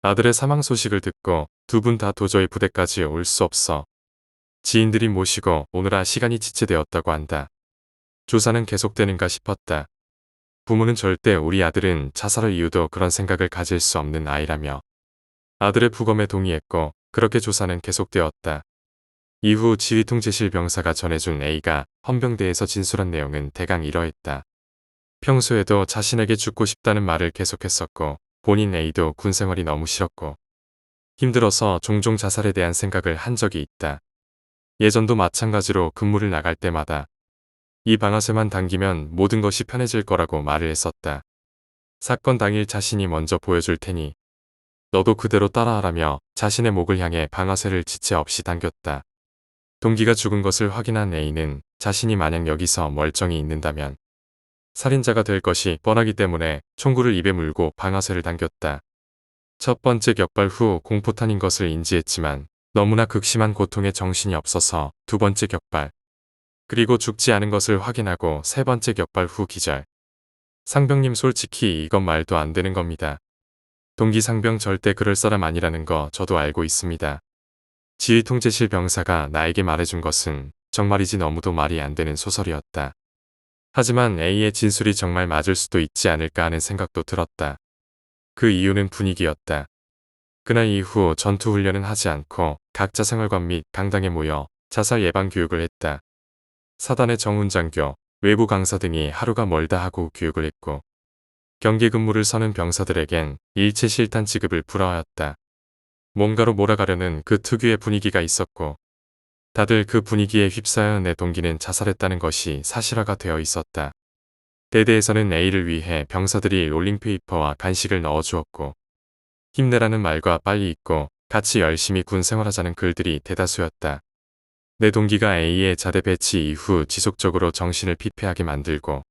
아들의 사망 소식을 듣고 두 분 다 도저히 부대까지 올 수 없어 지인들이 모시고 오느라 시간이 지체되었다고 한다. 조사는 계속되는가 싶었다. 부모는 절대 우리 아들은 자살할 이유도 그런 생각을 가질 수 없는 아이라며 아들의 부검에 동의했고 그렇게 조사는 계속되었다. 이후 지휘통제실 병사가 전해준 A가 헌병대에서 진술한 내용은 대강 이러했다. 평소에도 자신에게 죽고 싶다는 말을 계속했었고 본인 A도 군 생활이 너무 싫었고 힘들어서 종종 자살에 대한 생각을 한 적이 있다. 예전도 마찬가지로 근무를 나갈 때마다 이 방아쇠만 당기면 모든 것이 편해질 거라고 말을 했었다. 사건 당일 자신이 먼저 보여줄 테니 너도 그대로 따라하라며 자신의 목을 향해 방아쇠를 지체 없이 당겼다. 동기가 죽은 것을 확인한 A는 자신이 만약 여기서 멀쩡히 있는다면 살인자가 될 것이 뻔하기 때문에 총구를 입에 물고 방아쇠를 당겼다. 첫 번째 격발 후 공포탄인 것을 인지했지만 너무나 극심한 고통에 정신이 없어서 두 번째 격발, 그리고 죽지 않은 것을 확인하고 세 번째 격발 후 기절. 상병님 솔직히 이건 말도 안 되는 겁니다. 동기 상병 절대 그럴 사람 아니라는 거 저도 알고 있습니다. 지휘통제실 병사가 나에게 말해준 것은 정말이지 너무도 말이 안 되는 소설이었다. 하지만 A의 진술이 정말 맞을 수도 있지 않을까 하는 생각도 들었다. 그 이유는 분위기였다. 그날 이후 전투훈련은 하지 않고 각자 생활관 및 강당에 모여 자살 예방 교육을 했다. 사단의 정훈장교, 외부 강사 등이 하루가 멀다 하고 교육을 했고 경계 근무를 서는 병사들에겐 일체 실탄 지급을 불허하였다. 뭔가로 몰아가려는 그 특유의 분위기가 있었고 다들 그 분위기에 휩싸여 내 동기는 자살했다는 것이 사실화가 되어 있었다. 대대에서는 A를 위해 병사들이 롤링페이퍼와 간식을 넣어주었고 힘내라는 말과 빨리 잊고 같이 열심히 군 생활하자는 글들이 대다수였다. 내 동기가 A의 자대 배치 이후 지속적으로 정신을 피폐하게 만들고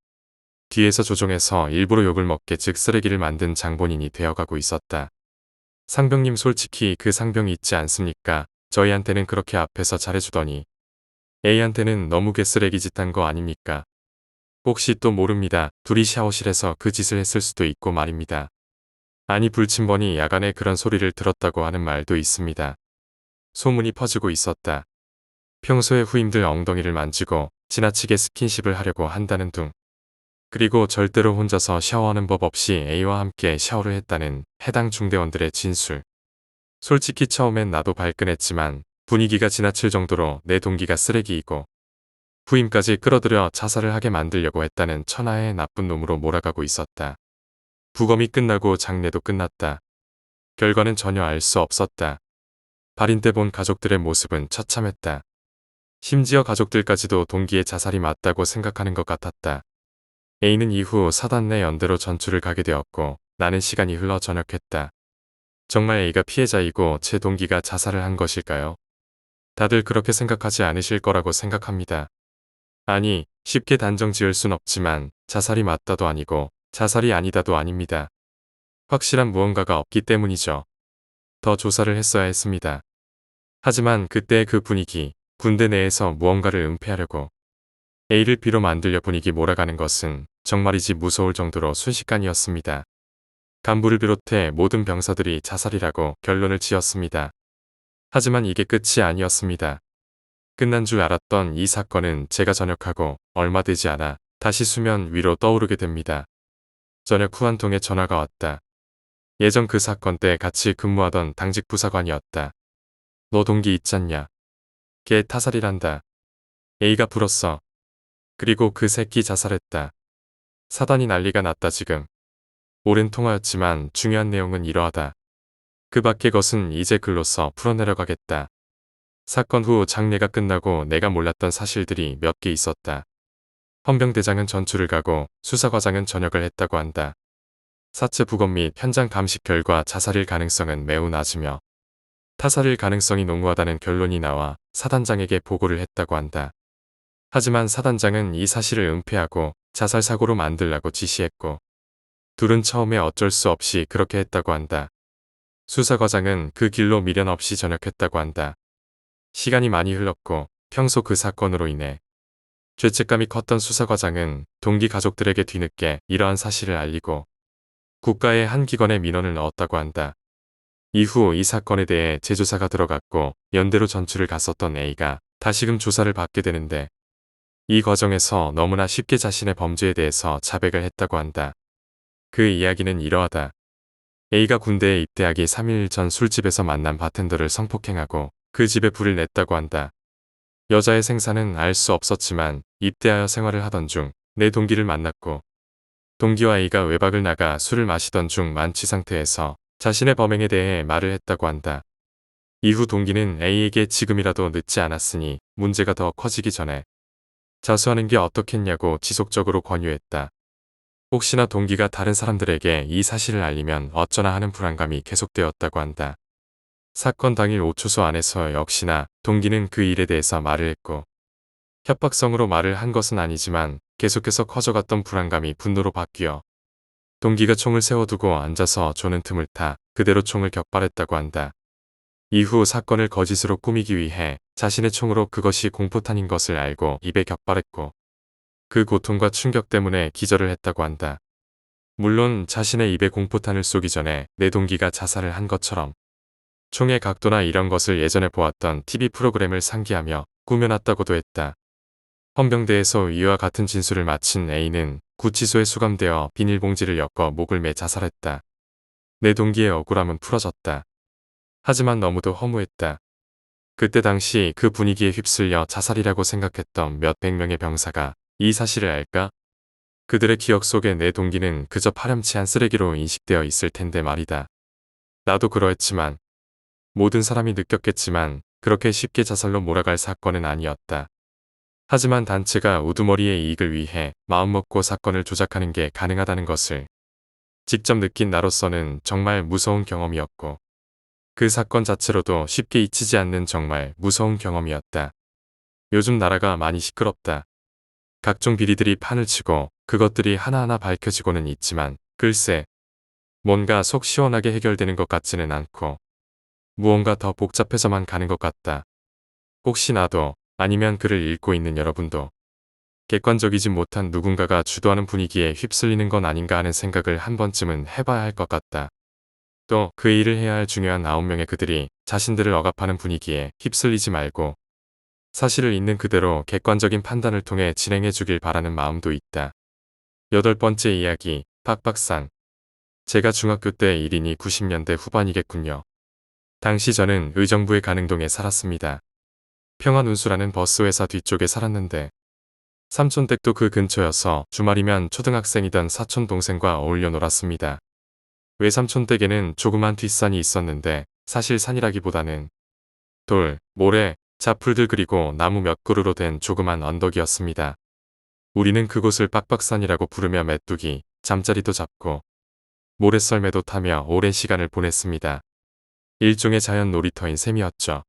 뒤에서 조종해서 일부러 욕을 먹게 즉 쓰레기를 만든 장본인이 되어가고 있었다. 상병님 솔직히 그 상병 있지 않습니까? 저희한테는 그렇게 앞에서 잘해주더니 A한테는 너무 개쓰레기 짓 한 거 아닙니까? 혹시 또 모릅니다. 둘이 샤워실에서 그 짓을 했을 수도 있고 말입니다. 아니 불침번이 야간에 그런 소리를 들었다고 하는 말도 있습니다. 소문이 퍼지고 있었다. 평소에 후임들 엉덩이를 만지고 지나치게 스킨십을 하려고 한다는 둥. 그리고 절대로 혼자서 샤워하는 법 없이 A와 함께 샤워를 했다는 해당 중대원들의 진술. 솔직히 처음엔 나도 발끈했지만 분위기가 지나칠 정도로 내 동기가 쓰레기이고 후임까지 끌어들여 자살을 하게 만들려고 했다는 천하의 나쁜 놈으로 몰아가고 있었다. 부검이 끝나고 장례도 끝났다. 결과는 전혀 알 수 없었다. 발인 때 본 가족들의 모습은 처참했다. 심지어 가족들까지도 동기의 자살이 맞다고 생각하는 것 같았다. A는 이후 사단 내 연대로 전출을 가게 되었고 나는 시간이 흘러 전역했다. 정말 A가 피해자이고 제 동기가 자살을 한 것일까요? 다들 그렇게 생각하지 않으실 거라고 생각합니다. 아니, 쉽게 단정 지을 순 없지만 자살이 맞다도 아니고 자살이 아니다도 아닙니다. 확실한 무언가가 없기 때문이죠. 더 조사를 했어야 했습니다. 하지만 그때의 그 분위기, 군대 내에서 무언가를 은폐하려고 A를 B로 만들려 분위기 몰아가는 것은 정말이지 무서울 정도로 순식간이었습니다. 간부를 비롯해 모든 병사들이 자살이라고 결론을 지었습니다. 하지만 이게 끝이 아니었습니다. 끝난 줄 알았던 이 사건은 제가 전역하고 얼마 되지 않아 다시 수면 위로 떠오르게 됩니다. 저녁 후 한 통의 전화가 왔다. 예전 그 사건 때 같이 근무하던 당직 부사관이었다. 너 동기 있잖냐? 걔 타살이란다. A가 불었어. 그리고 그 새끼 자살했다. 사단이 난리가 났다 지금. 오랜 통화였지만 중요한 내용은 이러하다. 그 밖의 것은 이제 글로써 풀어내려가겠다. 사건 후 장례가 끝나고 내가 몰랐던 사실들이 몇 개 있었다. 헌병대장은 전출을 가고 수사과장은 전역을 했다고 한다. 사체 부검 및 현장 감식 결과 자살일 가능성은 매우 낮으며 타살일 가능성이 농후하다는 결론이 나와 사단장에게 보고를 했다고 한다. 하지만 사단장은 이 사실을 은폐하고 자살 사고로 만들라고 지시했고 둘은 처음에 어쩔 수 없이 그렇게 했다고 한다. 수사과장은 그 길로 미련 없이 전역했다고 한다. 시간이 많이 흘렀고 평소 그 사건으로 인해 죄책감이 컸던 수사과장은 동기 가족들에게 뒤늦게 이러한 사실을 알리고 국가의 한 기관에 민원을 넣었다고 한다. 이후 이 사건에 대해 재조사가 들어갔고 연대로 전출을 갔었던 A가 다시금 조사를 받게 되는데 이 과정에서 너무나 쉽게 자신의 범죄에 대해서 자백을 했다고 한다. 그 이야기는 이러하다. A가 군대에 입대하기 3일 전 술집에서 만난 바텐더를 성폭행하고 그 집에 불을 냈다고 한다. 여자의 생사는 알 수 없었지만 입대하여 생활을 하던 중 내 동기를 만났고 동기와 A가 외박을 나가 술을 마시던 중 만취 상태에서 자신의 범행에 대해 말을 했다고 한다. 이후 동기는 A에게 지금이라도 늦지 않았으니 문제가 더 커지기 전에 자수하는 게 어떻겠냐고 지속적으로 권유했다. 혹시나 동기가 다른 사람들에게 이 사실을 알리면 어쩌나 하는 불안감이 계속되었다고 한다. 사건 당일 5초소 안에서 역시나 동기는 그 일에 대해서 말을 했고 협박성으로 말을 한 것은 아니지만 계속해서 커져갔던 불안감이 분노로 바뀌어 동기가 총을 세워두고 앉아서 조는 틈을 타 그대로 총을 격발했다고 한다. 이후 사건을 거짓으로 꾸미기 위해 자신의 총으로 그것이 공포탄인 것을 알고 입에 격발했고 그 고통과 충격 때문에 기절을 했다고 한다. 물론 자신의 입에 공포탄을 쏘기 전에 내 동기가 자살을 한 것처럼 총의 각도나 이런 것을 예전에 보았던 TV 프로그램을 상기하며 꾸며놨다고도 했다. 헌병대에서 이와 같은 진술을 마친 A는 구치소에 수감되어 비닐봉지를 엮어 목을 매 자살했다. 내 동기의 억울함은 풀어졌다. 하지만 너무도 허무했다. 그때 당시 그 분위기에 휩쓸려 자살이라고 생각했던 몇백 명의 병사가 이 사실을 알까? 그들의 기억 속에 내 동기는 그저 파렴치한 쓰레기로 인식되어 있을 텐데 말이다. 나도 그러했지만 모든 사람이 느꼈겠지만 그렇게 쉽게 자살로 몰아갈 사건은 아니었다. 하지만 단체가 우두머리의 이익을 위해 마음먹고 사건을 조작하는 게 가능하다는 것을 직접 느낀 나로서는 정말 무서운 경험이었고 그 사건 자체로도 쉽게 잊히지 않는 정말 무서운 경험이었다. 요즘 나라가 많이 시끄럽다. 각종 비리들이 판을 치고 그것들이 하나하나 밝혀지고는 있지만 글쎄 뭔가 속 시원하게 해결되는 것 같지는 않고 무언가 더 복잡해져만 가는 것 같다. 혹시 나도 아니면 글을 읽고 있는 여러분도 객관적이지 못한 누군가가 주도하는 분위기에 휩쓸리는 건 아닌가 하는 생각을 한 번쯤은 해봐야 할 것 같다. 또 그 일을 해야 할 중요한 9명의 그들이 자신들을 억압하는 분위기에 휩쓸리지 말고 사실을 있는 그대로 객관적인 판단을 통해 진행해 주길 바라는 마음도 있다. 8번째 이야기, 박박산. 제가 중학교 때 일이니 90년대 후반이겠군요. 당시 저는 의정부의 가능동에 살았습니다. 평안운수라는 버스회사 뒤쪽에 살았는데 삼촌댁도 그 근처여서 주말이면 초등학생이던 사촌 동생과 어울려 놀았습니다. 외삼촌댁에는 조그만 뒷산이 있었는데 사실 산이라기보다는 돌, 모래, 자풀들 그리고 나무 몇 그루로 된 조그만 언덕이었습니다. 우리는 그곳을 빡빡산이라고 부르며 메뚜기, 잠자리도 잡고 모래썰매도 타며 오랜 시간을 보냈습니다. 일종의 자연 놀이터인 셈이었죠.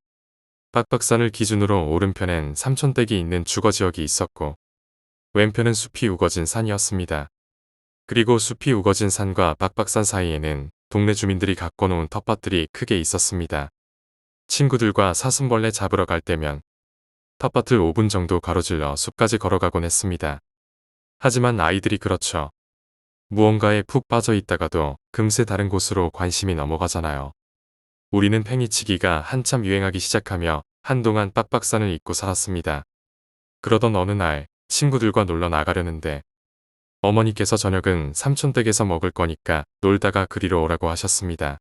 빡빡산을 기준으로 오른편엔 삼촌댁이 있는 주거지역이 있었고 왼편은 숲이 우거진 산이었습니다. 그리고 숲이 우거진 산과 빡빡산 사이에는 동네 주민들이 갖고 놓은 텃밭들이 크게 있었습니다. 친구들과 사슴벌레 잡으러 갈 때면 텃밭을 5분 정도 가로질러 숲까지 걸어가곤 했습니다. 하지만 아이들이 그렇죠. 무언가에 푹 빠져 있다가도 금세 다른 곳으로 관심이 넘어가잖아요. 우리는 팽이치기가 한참 유행하기 시작하며 한동안 빡빡산을 잊고 살았습니다. 그러던 어느 날 친구들과 놀러 나가려는데 어머니께서 저녁은 삼촌댁에서 먹을 거니까 놀다가 그리로 오라고 하셨습니다.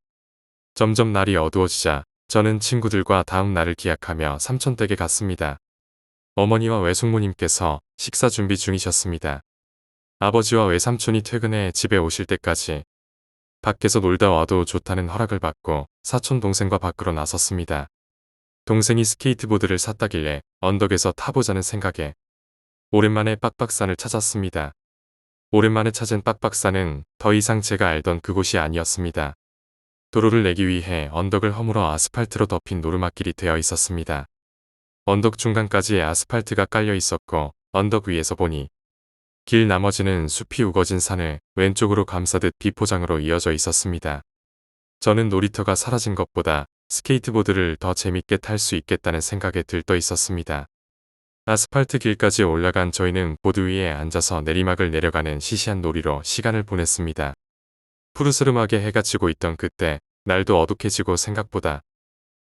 점점 날이 어두워지자 저는 친구들과 다음 날을 기약하며 삼촌댁에 갔습니다. 어머니와 외숙모님께서 식사 준비 중이셨습니다. 아버지와 외삼촌이 퇴근해 집에 오실 때까지 밖에서 놀다 와도 좋다는 허락을 받고 사촌 동생과 밖으로 나섰습니다. 동생이 스케이트보드를 샀다길래 언덕에서 타보자는 생각에 오랜만에 빡빡산을 찾았습니다. 오랜만에 찾은 빡빡산은 더 이상 제가 알던 그곳이 아니었습니다. 도로를 내기 위해 언덕을 허물어 아스팔트로 덮인 노르막길이 되어 있었습니다. 언덕 중간까지 아스팔트가 깔려 있었고 언덕 위에서 보니 길 나머지는 숲이 우거진 산을 왼쪽으로 감싸듯 비포장으로 이어져 있었습니다. 저는 놀이터가 사라진 것보다 스케이트보드를 더 재밌게 탈 수 있겠다는 생각에 들떠 있었습니다. 아스팔트 길까지 올라간 저희는 보드 위에 앉아서 내리막을 내려가는 시시한 놀이로 시간을 보냈습니다. 푸르스름하게 해가 지고 있던 그때 날도 어둑해지고 생각보다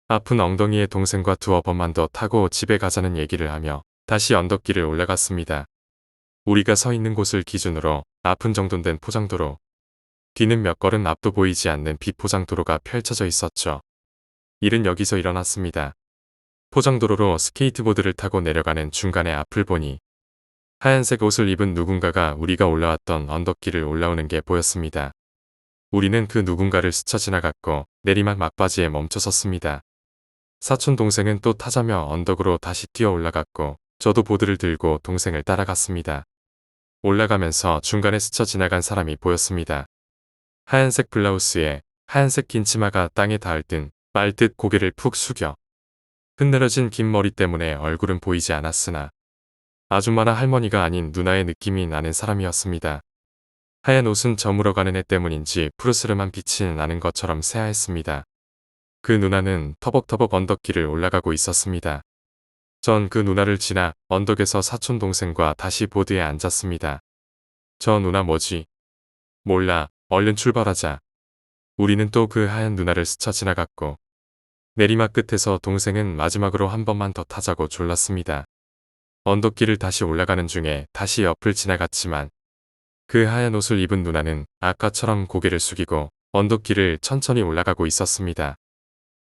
아픈 엉덩이에 동생과 두어 번만 더 타고 집에 가자는 얘기를 하며 다시 언덕길을 올라갔습니다. 우리가 서 있는 곳을 기준으로 아픈 정도 된 포장도로, 뒤는 몇 걸음 앞도 보이지 않는 비포장도로가 펼쳐져 있었죠. 일은 여기서 일어났습니다. 포장도로로 스케이트보드를 타고 내려가는 중간에 앞을 보니 하얀색 옷을 입은 누군가가 우리가 올라왔던 언덕길을 올라오는 게 보였습니다. 우리는 그 누군가를 스쳐 지나갔고 내리막 막바지에 멈춰섰습니다. 사촌 동생은 또 타자며 언덕으로 다시 뛰어 올라갔고 저도 보드를 들고 동생을 따라갔습니다. 올라가면서 중간에 스쳐 지나간 사람이 보였습니다. 하얀색 블라우스에 하얀색 긴 치마가 땅에 닿을 듯 말 듯 고개를 푹 숙여 흔들어진 긴 머리 때문에 얼굴은 보이지 않았으나 아줌마나 할머니가 아닌 누나의 느낌이 나는 사람이었습니다. 하얀 옷은 저물어가는 해 때문인지 푸르스름한 빛이 나는 것처럼 새하였습니다. 그 누나는 터벅터벅 언덕길을 올라가고 있었습니다. 전 그 누나를 지나 언덕에서 사촌 동생과 다시 보드에 앉았습니다. 저 누나 뭐지? 몰라, 얼른 출발하자. 우리는 또 그 하얀 누나를 스쳐 지나갔고 내리막 끝에서 동생은 마지막으로 한 번만 더 타자고 졸랐습니다. 언덕길을 다시 올라가는 중에 다시 옆을 지나갔지만 그 하얀 옷을 입은 누나는 아까처럼 고개를 숙이고 언덕길을 천천히 올라가고 있었습니다.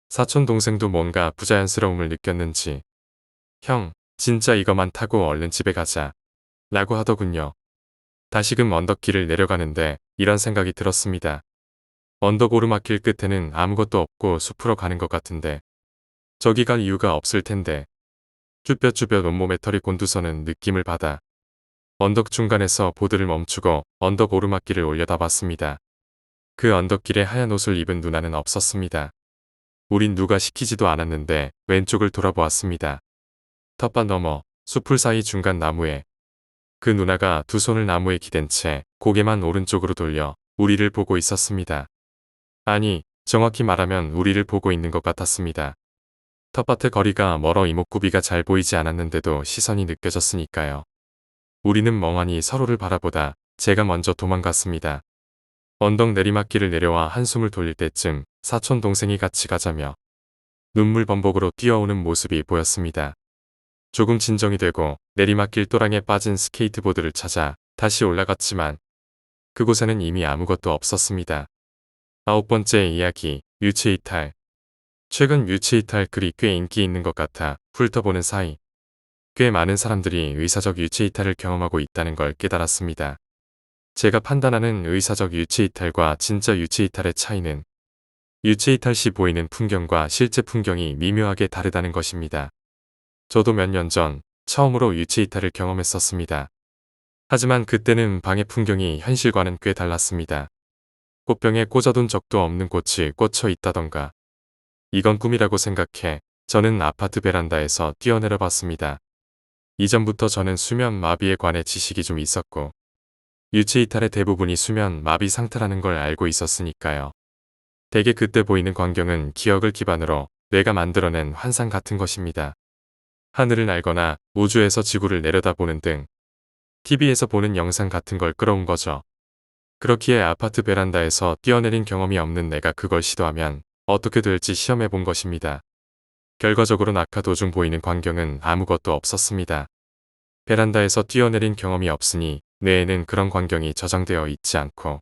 사촌 동생도 뭔가 부자연스러움을 느꼈는지 형, 진짜 이거만 타고 얼른 집에 가자 라고 하더군요. 다시금 언덕길을 내려가는데 이런 생각이 들었습니다. 언덕 오르막길 끝에는 아무것도 없고 숲으로 가는 것 같은데 저기 갈 이유가 없을 텐데 쭈뼛쭈뼛 온몸에 털이 곤두서는 느낌을 받아 언덕 중간에서 보드를 멈추고 언덕 오르막길을 올려다봤습니다. 그 언덕길에 하얀 옷을 입은 누나는 없었습니다. 우린 누가 시키지도 않았는데 왼쪽을 돌아보았습니다. 텃밭 너머 숲풀 사이 중간 나무에 그 누나가 두 손을 나무에 기댄 채 고개만 오른쪽으로 돌려 우리를 보고 있었습니다. 아니, 정확히 말하면 우리를 보고 있는 것 같았습니다. 텃밭의 거리가 멀어 이목구비가 잘 보이지 않았는데도 시선이 느껴졌으니까요. 우리는 멍하니 서로를 바라보다 제가 먼저 도망갔습니다. 언덕 내리막길을 내려와 한숨을 돌릴 때쯤 사촌 동생이 같이 가자며 눈물 범벅으로 뛰어오는 모습이 보였습니다. 조금 진정이 되고 내리막길 또랑에 빠진 스케이트보드를 찾아 다시 올라갔지만 그곳에는 이미 아무것도 없었습니다. 9번째 이야기, 유체이탈. 최근 유체이탈 글이 꽤 인기 있는 것 같아 훑어보는 사이 꽤 많은 사람들이 의사적 유체이탈을 경험하고 있다는 걸 깨달았습니다. 제가 판단하는 의사적 유체이탈과 진짜 유체이탈의 차이는 유체이탈 시 보이는 풍경과 실제 풍경이 미묘하게 다르다는 것입니다. 저도 몇 년 전 처음으로 유체이탈을 경험했었습니다. 하지만 그때는 방의 풍경이 현실과는 꽤 달랐습니다. 꽃병에 꽂아둔 적도 없는 꽃이 꽂혀 있다던가. 이건 꿈이라고 생각해 저는 아파트 베란다에서 뛰어내려 봤습니다. 이전부터 저는 수면 마비에 관해 지식이 좀 있었고 유체이탈의 대부분이 수면 마비 상태라는 걸 알고 있었으니까요. 대개 그때 보이는 광경은 기억을 기반으로 뇌가 만들어낸 환상 같은 것입니다. 하늘을 날거나 우주에서 지구를 내려다보는 등 TV에서 보는 영상 같은 걸 끌어온 거죠. 그렇기에 아파트 베란다에서 뛰어내린 경험이 없는 내가 그걸 시도하면 어떻게 될지 시험해 본 것입니다. 결과적으로 낙하 도중 보이는 광경은 아무것도 없었습니다. 베란다에서 뛰어내린 경험이 없으니 뇌에는 그런 광경이 저장되어 있지 않고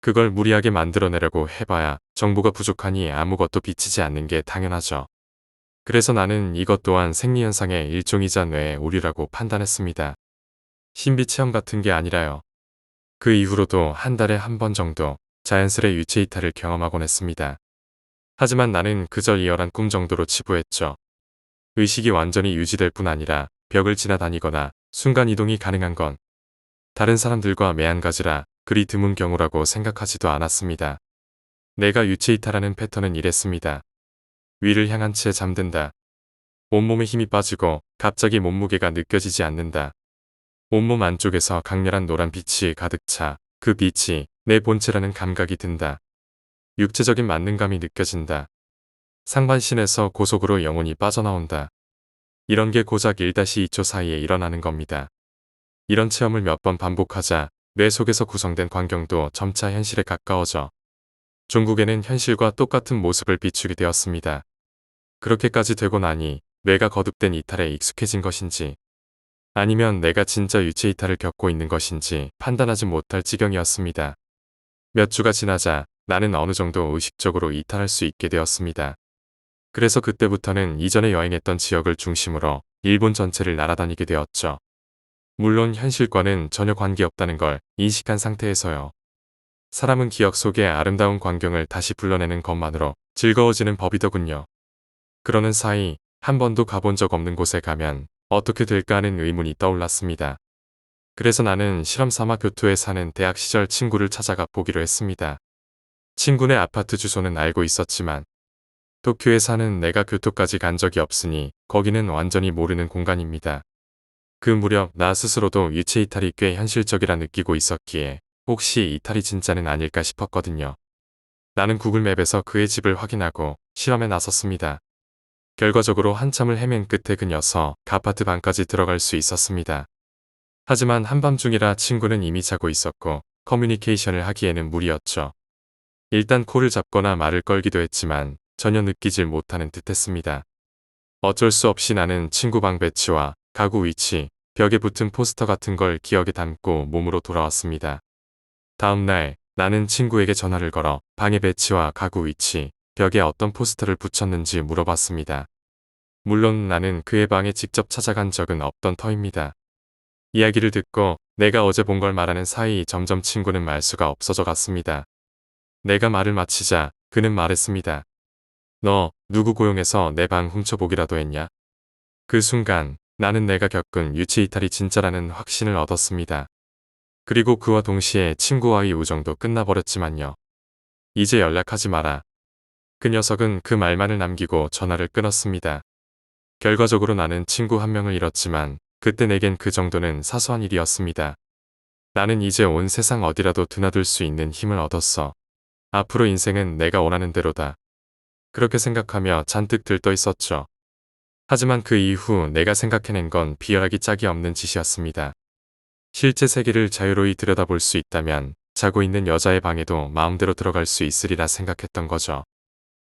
그걸 무리하게 만들어내려고 해봐야 정보가 부족하니 아무것도 비치지 않는 게 당연하죠. 그래서 나는 이것 또한 생리현상의 일종이자 뇌의 오류라고 판단했습니다. 신비 체험 같은 게 아니라요. 그 이후로도 한 달에 한 번 정도 자연스레 유체 이탈을 경험하곤 했습니다. 하지만 나는 그저 리얼한 꿈 정도로 치부했죠. 의식이 완전히 유지될 뿐 아니라 벽을 지나다니거나 순간이동이 가능한 건 다른 사람들과 매한가지라 그리 드문 경우라고 생각하지도 않았습니다. 내가 유체 이탈하는 패턴은 이랬습니다. 위를 향한 채 잠든다. 온몸에 힘이 빠지고 갑자기 몸무게가 느껴지지 않는다. 온몸 안쪽에서 강렬한 노란 빛이 가득 차 그 빛이 내 본체라는 감각이 든다. 육체적인 만능감이 느껴진다. 상반신에서 고속으로 영혼이 빠져나온다. 이런 게 고작 1-2초 사이에 일어나는 겁니다. 이런 체험을 몇 번 반복하자 뇌 속에서 구성된 광경도 점차 현실에 가까워져 종국에는 현실과 똑같은 모습을 비추게 되었습니다. 그렇게까지 되고 나니 뇌가 거듭된 이탈에 익숙해진 것인지 아니면 내가 진짜 유체 이탈을 겪고 있는 것인지 판단하지 못할 지경이었습니다. 몇 주가 지나자 나는 어느 정도 의식적으로 이탈할 수 있게 되었습니다. 그래서 그때부터는 이전에 여행했던 지역을 중심으로 일본 전체를 날아다니게 되었죠. 물론 현실과는 전혀 관계없다는 걸 인식한 상태에서요. 사람은 기억 속의 아름다운 광경을 다시 불러내는 것만으로 즐거워지는 법이더군요. 그러는 사이 한 번도 가본 적 없는 곳에 가면 어떻게 될까 하는 의문이 떠올랐습니다. 그래서 나는 실험 삼아 교토에 사는 대학 시절 친구를 찾아가 보기로 했습니다. 친구네 아파트 주소는 알고 있었지만 도쿄에 사는 내가 교토까지 간 적이 없으니 거기는 완전히 모르는 공간입니다. 그 무렵 나 스스로도 유체 이탈이 꽤 현실적이라 느끼고 있었기에 혹시 이탈이 진짜는 아닐까 싶었거든요. 나는 구글맵에서 그의 집을 확인하고 실험에 나섰습니다. 결과적으로 한참을 헤맨 끝에 그 녀석 아파트 방까지 들어갈 수 있었습니다. 하지만 한밤중이라 친구는 이미 자고 있었고 커뮤니케이션을 하기에는 무리였죠. 일단 코를 잡거나 말을 걸기도 했지만 전혀 느끼질 못하는 듯했습니다. 어쩔 수 없이 나는 친구 방 배치와 가구 위치, 벽에 붙은 포스터 같은 걸 기억에 담고 몸으로 돌아왔습니다. 다음 날 나는 친구에게 전화를 걸어 방의 배치와 가구 위치, 벽에 어떤 포스터를 붙였는지 물어봤습니다. 물론 나는 그의 방에 직접 찾아간 적은 없던 터입니다. 이야기를 듣고 내가 어제 본 걸 말하는 사이 점점 친구는 말수가 없어져 갔습니다. 내가 말을 마치자 그는 말했습니다. 너 누구 고용해서 내 방 훔쳐보기라도 했냐? 그 순간 나는 내가 겪은 유체 이탈이 진짜라는 확신을 얻었습니다. 그리고 그와 동시에 친구와의 우정도 끝나버렸지만요. 이제 연락하지 마라. 그 녀석은 그 말만을 남기고 전화를 끊었습니다. 결과적으로 나는 친구 한 명을 잃었지만 그때 내겐 그 정도는 사소한 일이었습니다. 나는 이제 온 세상 어디라도 드나들 수 있는 힘을 얻었어. 앞으로 인생은 내가 원하는 대로다. 그렇게 생각하며 잔뜩 들떠 있었죠. 하지만 그 이후 내가 생각해낸 건 비열하기 짝이 없는 짓이었습니다. 실제 세계를 자유로이 들여다볼 수 있다면 자고 있는 여자의 방에도 마음대로 들어갈 수 있으리라 생각했던 거죠.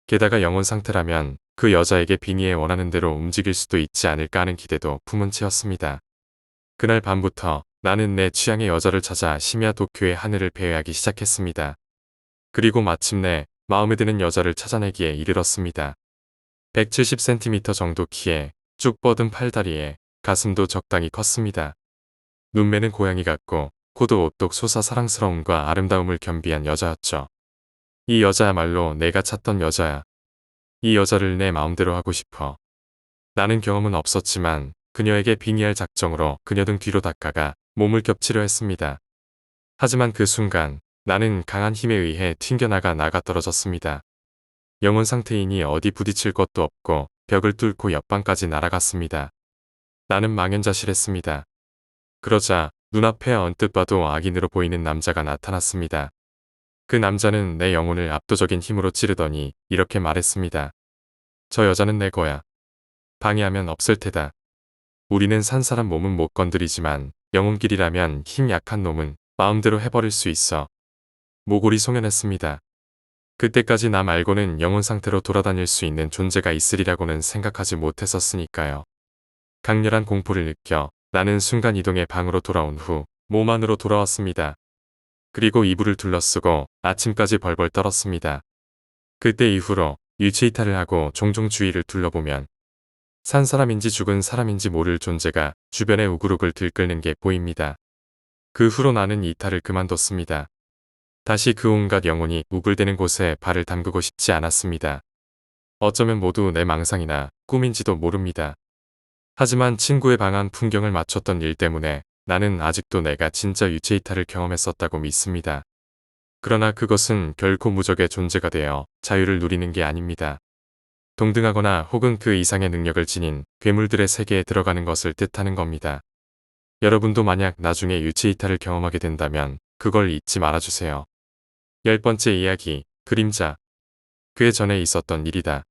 게다가 영혼 상태라면 그 여자에게 빙의에 원하는 대로 움직일 수도 있지 않을까 하는 기대도 품은 채였습니다. 그날 밤부터 나는 내 취향의 여자를 찾아 심야 도쿄의 하늘을 배회하기 시작했습니다. 그리고 마침내 마음에 드는 여자를 찾아내기에 이르렀습니다. 170cm 정도 키에 쭉 뻗은 팔다리에 가슴도 적당히 컸습니다. 눈매는 고양이 같고 코도 오똑 솟아 사랑스러움과 아름다움을 겸비한 여자였죠. 이 여자야말로 내가 찾던 여자야. 이 여자를 내 마음대로 하고 싶어. 나는 경험은 없었지만 그녀에게 빙의할 작정으로 그녀 등 뒤로 다가가 몸을 겹치려 했습니다. 하지만 그 순간 나는 강한 힘에 의해 튕겨나가 떨어졌습니다. 영혼 상태이니 어디 부딪힐 것도 없고 벽을 뚫고 옆방까지 날아갔습니다. 나는 망연자실했습니다. 그러자 눈앞에 언뜻 봐도 악인으로 보이는 남자가 나타났습니다. 그 남자는 내 영혼을 압도적인 힘으로 찌르더니 이렇게 말했습니다. 저 여자는 내 거야. 방해하면 없을 테다. 우리는 산 사람 몸은 못 건드리지만 영혼길이라면 힘 약한 놈은 마음대로 해버릴 수 있어. 모골이 송연했습니다. 그때까지 나 말고는 영혼 상태로 돌아다닐 수 있는 존재가 있으리라고는 생각하지 못했었으니까요. 강렬한 공포를 느껴 나는 순간이동의 방으로 돌아온 후 몸 안으로 돌아왔습니다. 그리고 이불을 둘러쓰고 아침까지 벌벌 떨었습니다. 그때 이후로 유체 이탈을 하고 종종 주위를 둘러보면 산 사람인지 죽은 사람인지 모를 존재가 주변의 우그룩을 들끓는 게 보입니다. 그 후로 나는 이탈을 그만뒀습니다. 다시 그 온갖 영혼이 우글대는 곳에 발을 담그고 싶지 않았습니다. 어쩌면 모두 내 망상이나 꿈인지도 모릅니다. 하지만 친구의 방한 풍경을 맞췄던 일 때문에 나는 아직도 내가 진짜 유체 이탈을 경험했었다고 믿습니다. 그러나 그것은 결코 무적의 존재가 되어 자유를 누리는 게 아닙니다. 동등하거나 혹은 그 이상의 능력을 지닌 괴물들의 세계에 들어가는 것을 뜻하는 겁니다. 여러분도 만약 나중에 유체 이탈을 경험하게 된다면 그걸 잊지 말아주세요. 10번째 이야기, 그림자. 그 전에 있었던 일이다.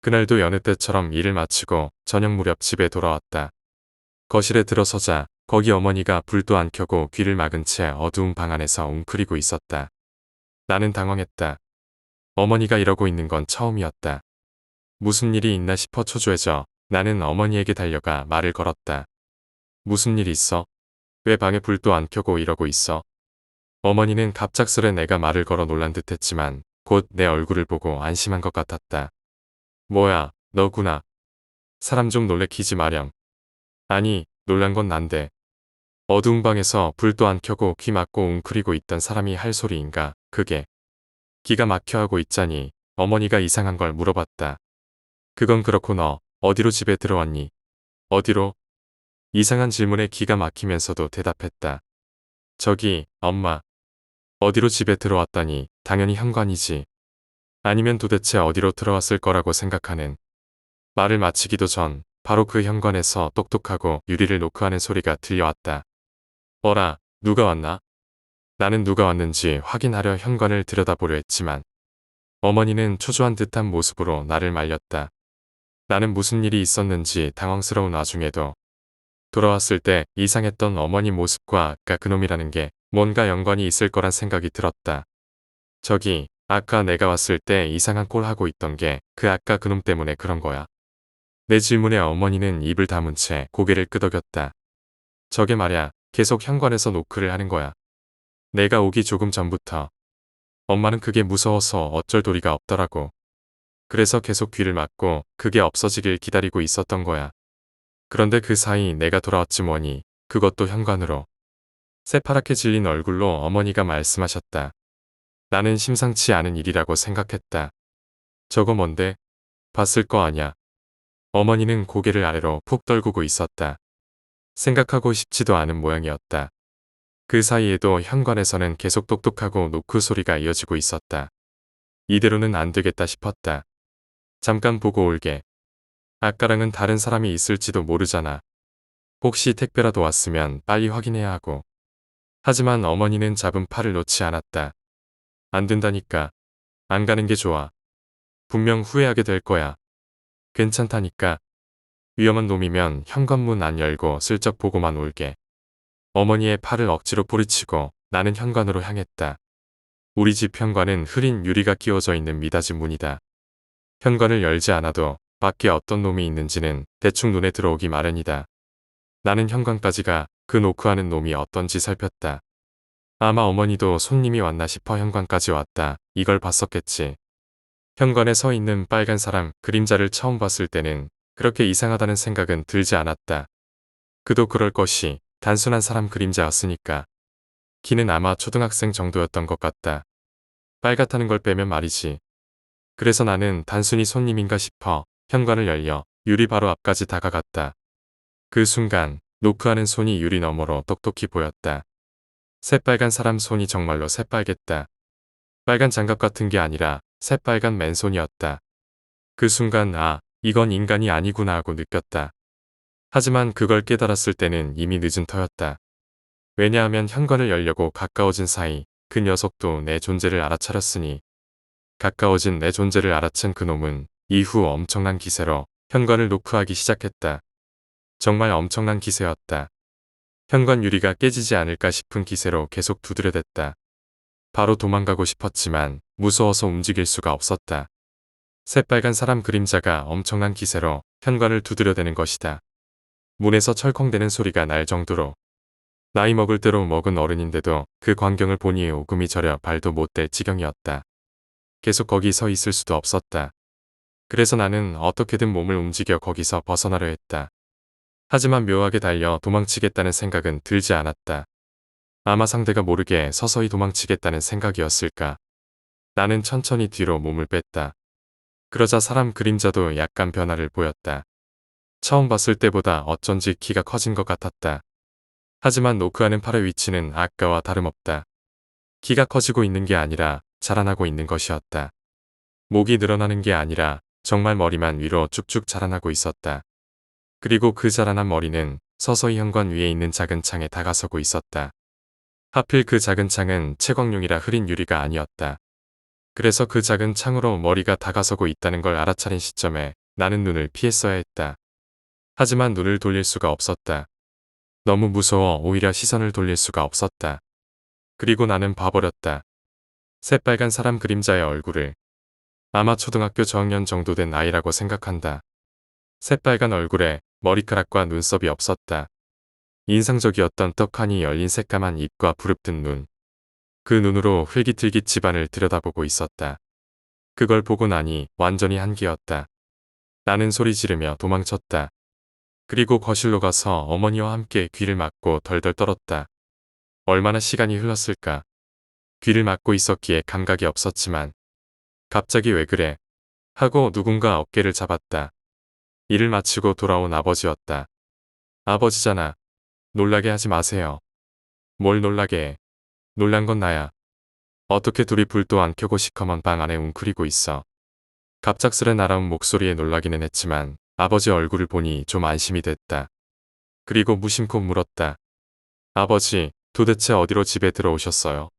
그날도 여느 때처럼 일을 마치고 저녁 무렵 집에 돌아왔다. 거실에 들어서자 거기 어머니가 불도 안 켜고 귀를 막은 채 어두운 방 안에서 웅크리고 있었다. 나는 당황했다. 어머니가 이러고 있는 건 처음이었다. 무슨 일이 있나 싶어 초조해져 나는 어머니에게 달려가 말을 걸었다. 무슨 일 있어? 왜 방에 불도 안 켜고 이러고 있어? 어머니는 갑작스레 내가 말을 걸어 놀란 듯했지만 곧 내 얼굴을 보고 안심한 것 같았다. 뭐야, 너구나. 사람 좀 놀래키지 마렴. 아니, 놀란 건 난데. 어두운 방에서 불도 안 켜고 귀 막고 웅크리고 있던 사람이 할 소리인가, 그게. 기가 막혀 하고 있자니 어머니가 이상한 걸 물어봤다. 그건 그렇고 너 어디로 집에 들어왔니? 어디로? 이상한 질문에 기가 막히면서도 대답했다. 저기, 엄마. 어디로 집에 들어왔다니 당연히 현관이지. 아니면 도대체 어디로 들어왔을 거라고 생각하는. 말을 마치기도 전 바로 그 현관에서 똑똑하고 유리를 노크하는 소리가 들려왔다. 어라, 누가 왔나? 나는 누가 왔는지 확인하려 현관을 들여다보려 했지만 어머니는 초조한 듯한 모습으로 나를 말렸다. 나는 무슨 일이 있었는지 당황스러운 와중에도 돌아왔을 때 이상했던 어머니 모습과 아까 그놈이라는 게 뭔가 연관이 있을 거란 생각이 들었다. 저기, 아까 내가 왔을 때 이상한 꼴 하고 있던 게 그 아까 그놈 때문에 그런 거야. 내 질문에 어머니는 입을 다문 채 고개를 끄덕였다. 저게 말야, 계속 현관에서 노크를 하는 거야. 내가 오기 조금 전부터. 엄마는 그게 무서워서 어쩔 도리가 없더라고. 그래서 계속 귀를 막고 그게 없어지길 기다리고 있었던 거야. 그런데 그 사이 내가 돌아왔지 뭐니, 그것도 현관으로. 새파랗게 질린 얼굴로 어머니가 말씀하셨다. 나는 심상치 않은 일이라고 생각했다. 저거 뭔데? 봤을 거 아냐. 어머니는 고개를 아래로 푹 떨구고 있었다. 생각하고 싶지도 않은 모양이었다. 그 사이에도 현관에서는 계속 똑똑하고 노크 소리가 이어지고 있었다. 이대로는 안 되겠다 싶었다. 잠깐 보고 올게. 아까랑은 다른 사람이 있을지도 모르잖아. 혹시 택배라도 왔으면 빨리 확인해야 하고. 하지만 어머니는 잡은 팔을 놓지 않았다. 안 된다니까. 안 가는 게 좋아. 분명 후회하게 될 거야. 괜찮다니까. 위험한 놈이면 현관문 안 열고 슬쩍 보고만 올게. 어머니의 팔을 억지로 뿌리치고 나는 현관으로 향했다. 우리 집 현관은 흐린 유리가 끼워져 있는 미닫이 문이다. 현관을 열지 않아도 밖에 어떤 놈이 있는지는 대충 눈에 들어오기 마련이다. 나는 현관까지 그 노크하는 놈이 어떤지 살폈다. 아마 어머니도 손님이 왔나 싶어 현관까지 왔다. 이걸 봤었겠지. 현관에 서 있는 빨간 사람 그림자를 처음 봤을 때는 그렇게 이상하다는 생각은 들지 않았다. 그도 그럴 것이 단순한 사람 그림자였으니까. 키는 아마 초등학생 정도였던 것 같다. 빨갛다는 걸 빼면 말이지. 그래서 나는 단순히 손님인가 싶어 현관을 열려 유리 바로 앞까지 다가갔다. 그 순간 노크하는 손이 유리 너머로 똑똑히 보였다. 새빨간 사람 손이 정말로 새빨겠다. 빨간 장갑 같은 게 아니라 새빨간 맨손이었다. 그 순간 이건 인간이 아니구나 하고 느꼈다. 하지만 그걸 깨달았을 때는 이미 늦은 터였다. 왜냐하면 현관을 열려고 가까워진 사이 그 녀석도 내 존재를 알아차렸으니. 가까워진 내 존재를 알아챈 그놈은 이후 엄청난 기세로 현관을 노크하기 시작했다. 정말 엄청난 기세였다. 현관 유리가 깨지지 않을까 싶은 기세로 계속 두드려댔다. 바로 도망가고 싶었지만 무서워서 움직일 수가 없었다. 새빨간 사람 그림자가 엄청난 기세로 현관을 두드려대는 것이다. 문에서 철컹대는 소리가 날 정도로. 나이 먹을 대로 먹은 어른인데도 그 광경을 보니 오금이 저려 발도 못 댈 지경이었다. 계속 거기 서 있을 수도 없었다. 그래서 나는 어떻게든 몸을 움직여 거기서 벗어나려 했다. 하지만 묘하게 달려 도망치겠다는 생각은 들지 않았다. 아마 상대가 모르게 서서히 도망치겠다는 생각이었을까. 나는 천천히 뒤로 몸을 뺐다. 그러자 사람 그림자도 약간 변화를 보였다. 처음 봤을 때보다 어쩐지 키가 커진 것 같았다. 하지만 노크하는 팔의 위치는 아까와 다름없다. 키가 커지고 있는 게 아니라 자라나고 있는 것이었다. 목이 늘어나는 게 아니라 정말 머리만 위로 쭉쭉 자라나고 있었다. 그리고 그 자라난 머리는 서서히 현관 위에 있는 작은 창에 다가서고 있었다. 하필 그 작은 창은 채광용이라 흐린 유리가 아니었다. 그래서 그 작은 창으로 머리가 다가서고 있다는 걸 알아차린 시점에 나는 눈을 피했어야 했다. 하지만 눈을 돌릴 수가 없었다. 너무 무서워 오히려 시선을 돌릴 수가 없었다. 그리고 나는 봐버렸다. 새빨간 사람 그림자의 얼굴을. 아마 초등학교 저학년 정도 된 아이라고 생각한다. 새빨간 얼굴에 머리카락과 눈썹이 없었다. 인상적이었던 떡하니 열린 새까만 입과 부릅뜬 눈. 그 눈으로 흘깃흘깃 집안을 들여다보고 있었다. 그걸 보고 나니 완전히 한기였다. 나는 소리 지르며 도망쳤다. 그리고 거실로 가서 어머니와 함께 귀를 막고 덜덜 떨었다. 얼마나 시간이 흘렀을까. 귀를 막고 있었기에 감각이 없었지만 갑자기 왜 그래? 하고 누군가 어깨를 잡았다. 일을 마치고 돌아온 아버지였다. 아버지잖아. 놀라게 하지 마세요. 뭘 놀라게 해. 놀란 건 나야. 어떻게 둘이 불도 안 켜고 시커먼 방 안에 웅크리고 있어. 갑작스레 날아온 목소리에 놀라기는 했지만 아버지 얼굴을 보니 좀 안심이 됐다. 그리고 무심코 물었다. 아버지, 도대체 어디로 집에 들어오셨어요?